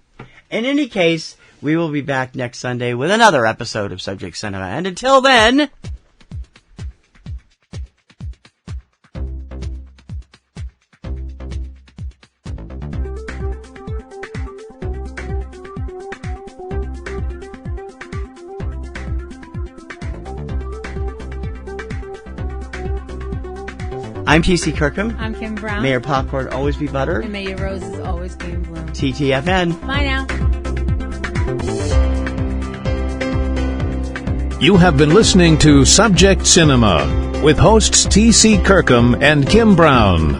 Speaker 6: In any case, we will be back next Sunday with another episode of Subject Cinema. And until then... I'm T.C. Kirkham.
Speaker 7: I'm Kim Brown.
Speaker 6: May your popcorn always be buttered.
Speaker 7: And may your roses always be in bloom.
Speaker 6: TTFN.
Speaker 7: Bye now.
Speaker 1: You have been listening to Subject Cinema with hosts T.C. Kirkham and Kim Brown.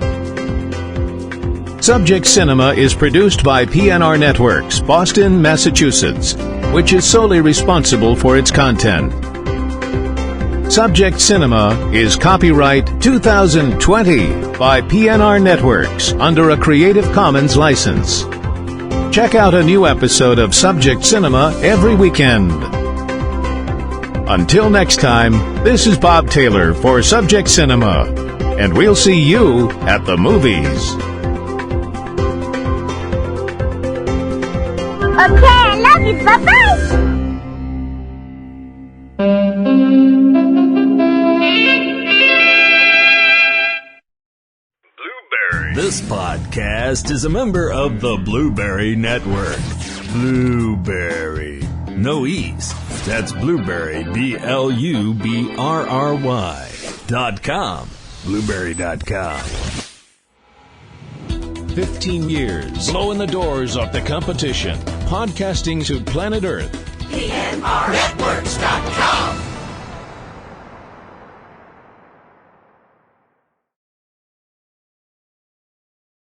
Speaker 1: Subject Cinema is produced by PNRNetworks, Boston, Massachusetts, which is solely responsible for its content. Subject Cinema is copyright 2020 by PNRNetworks under a Creative Commons license. Check out a new episode of Subject Cinema every weekend. Until next time, this is Bob Taylor for Subject Cinema, and we'll see you at the movies.
Speaker 8: Okay, I love you. Bye-bye.
Speaker 1: This podcast is a member of the Blueberry Network. Blueberry. No E's. That's Blueberry, BLUBRRY.com. Blueberry.com. 15 years. Blowing the doors off the competition. Podcasting to planet Earth.
Speaker 2: PNRNetworks.com.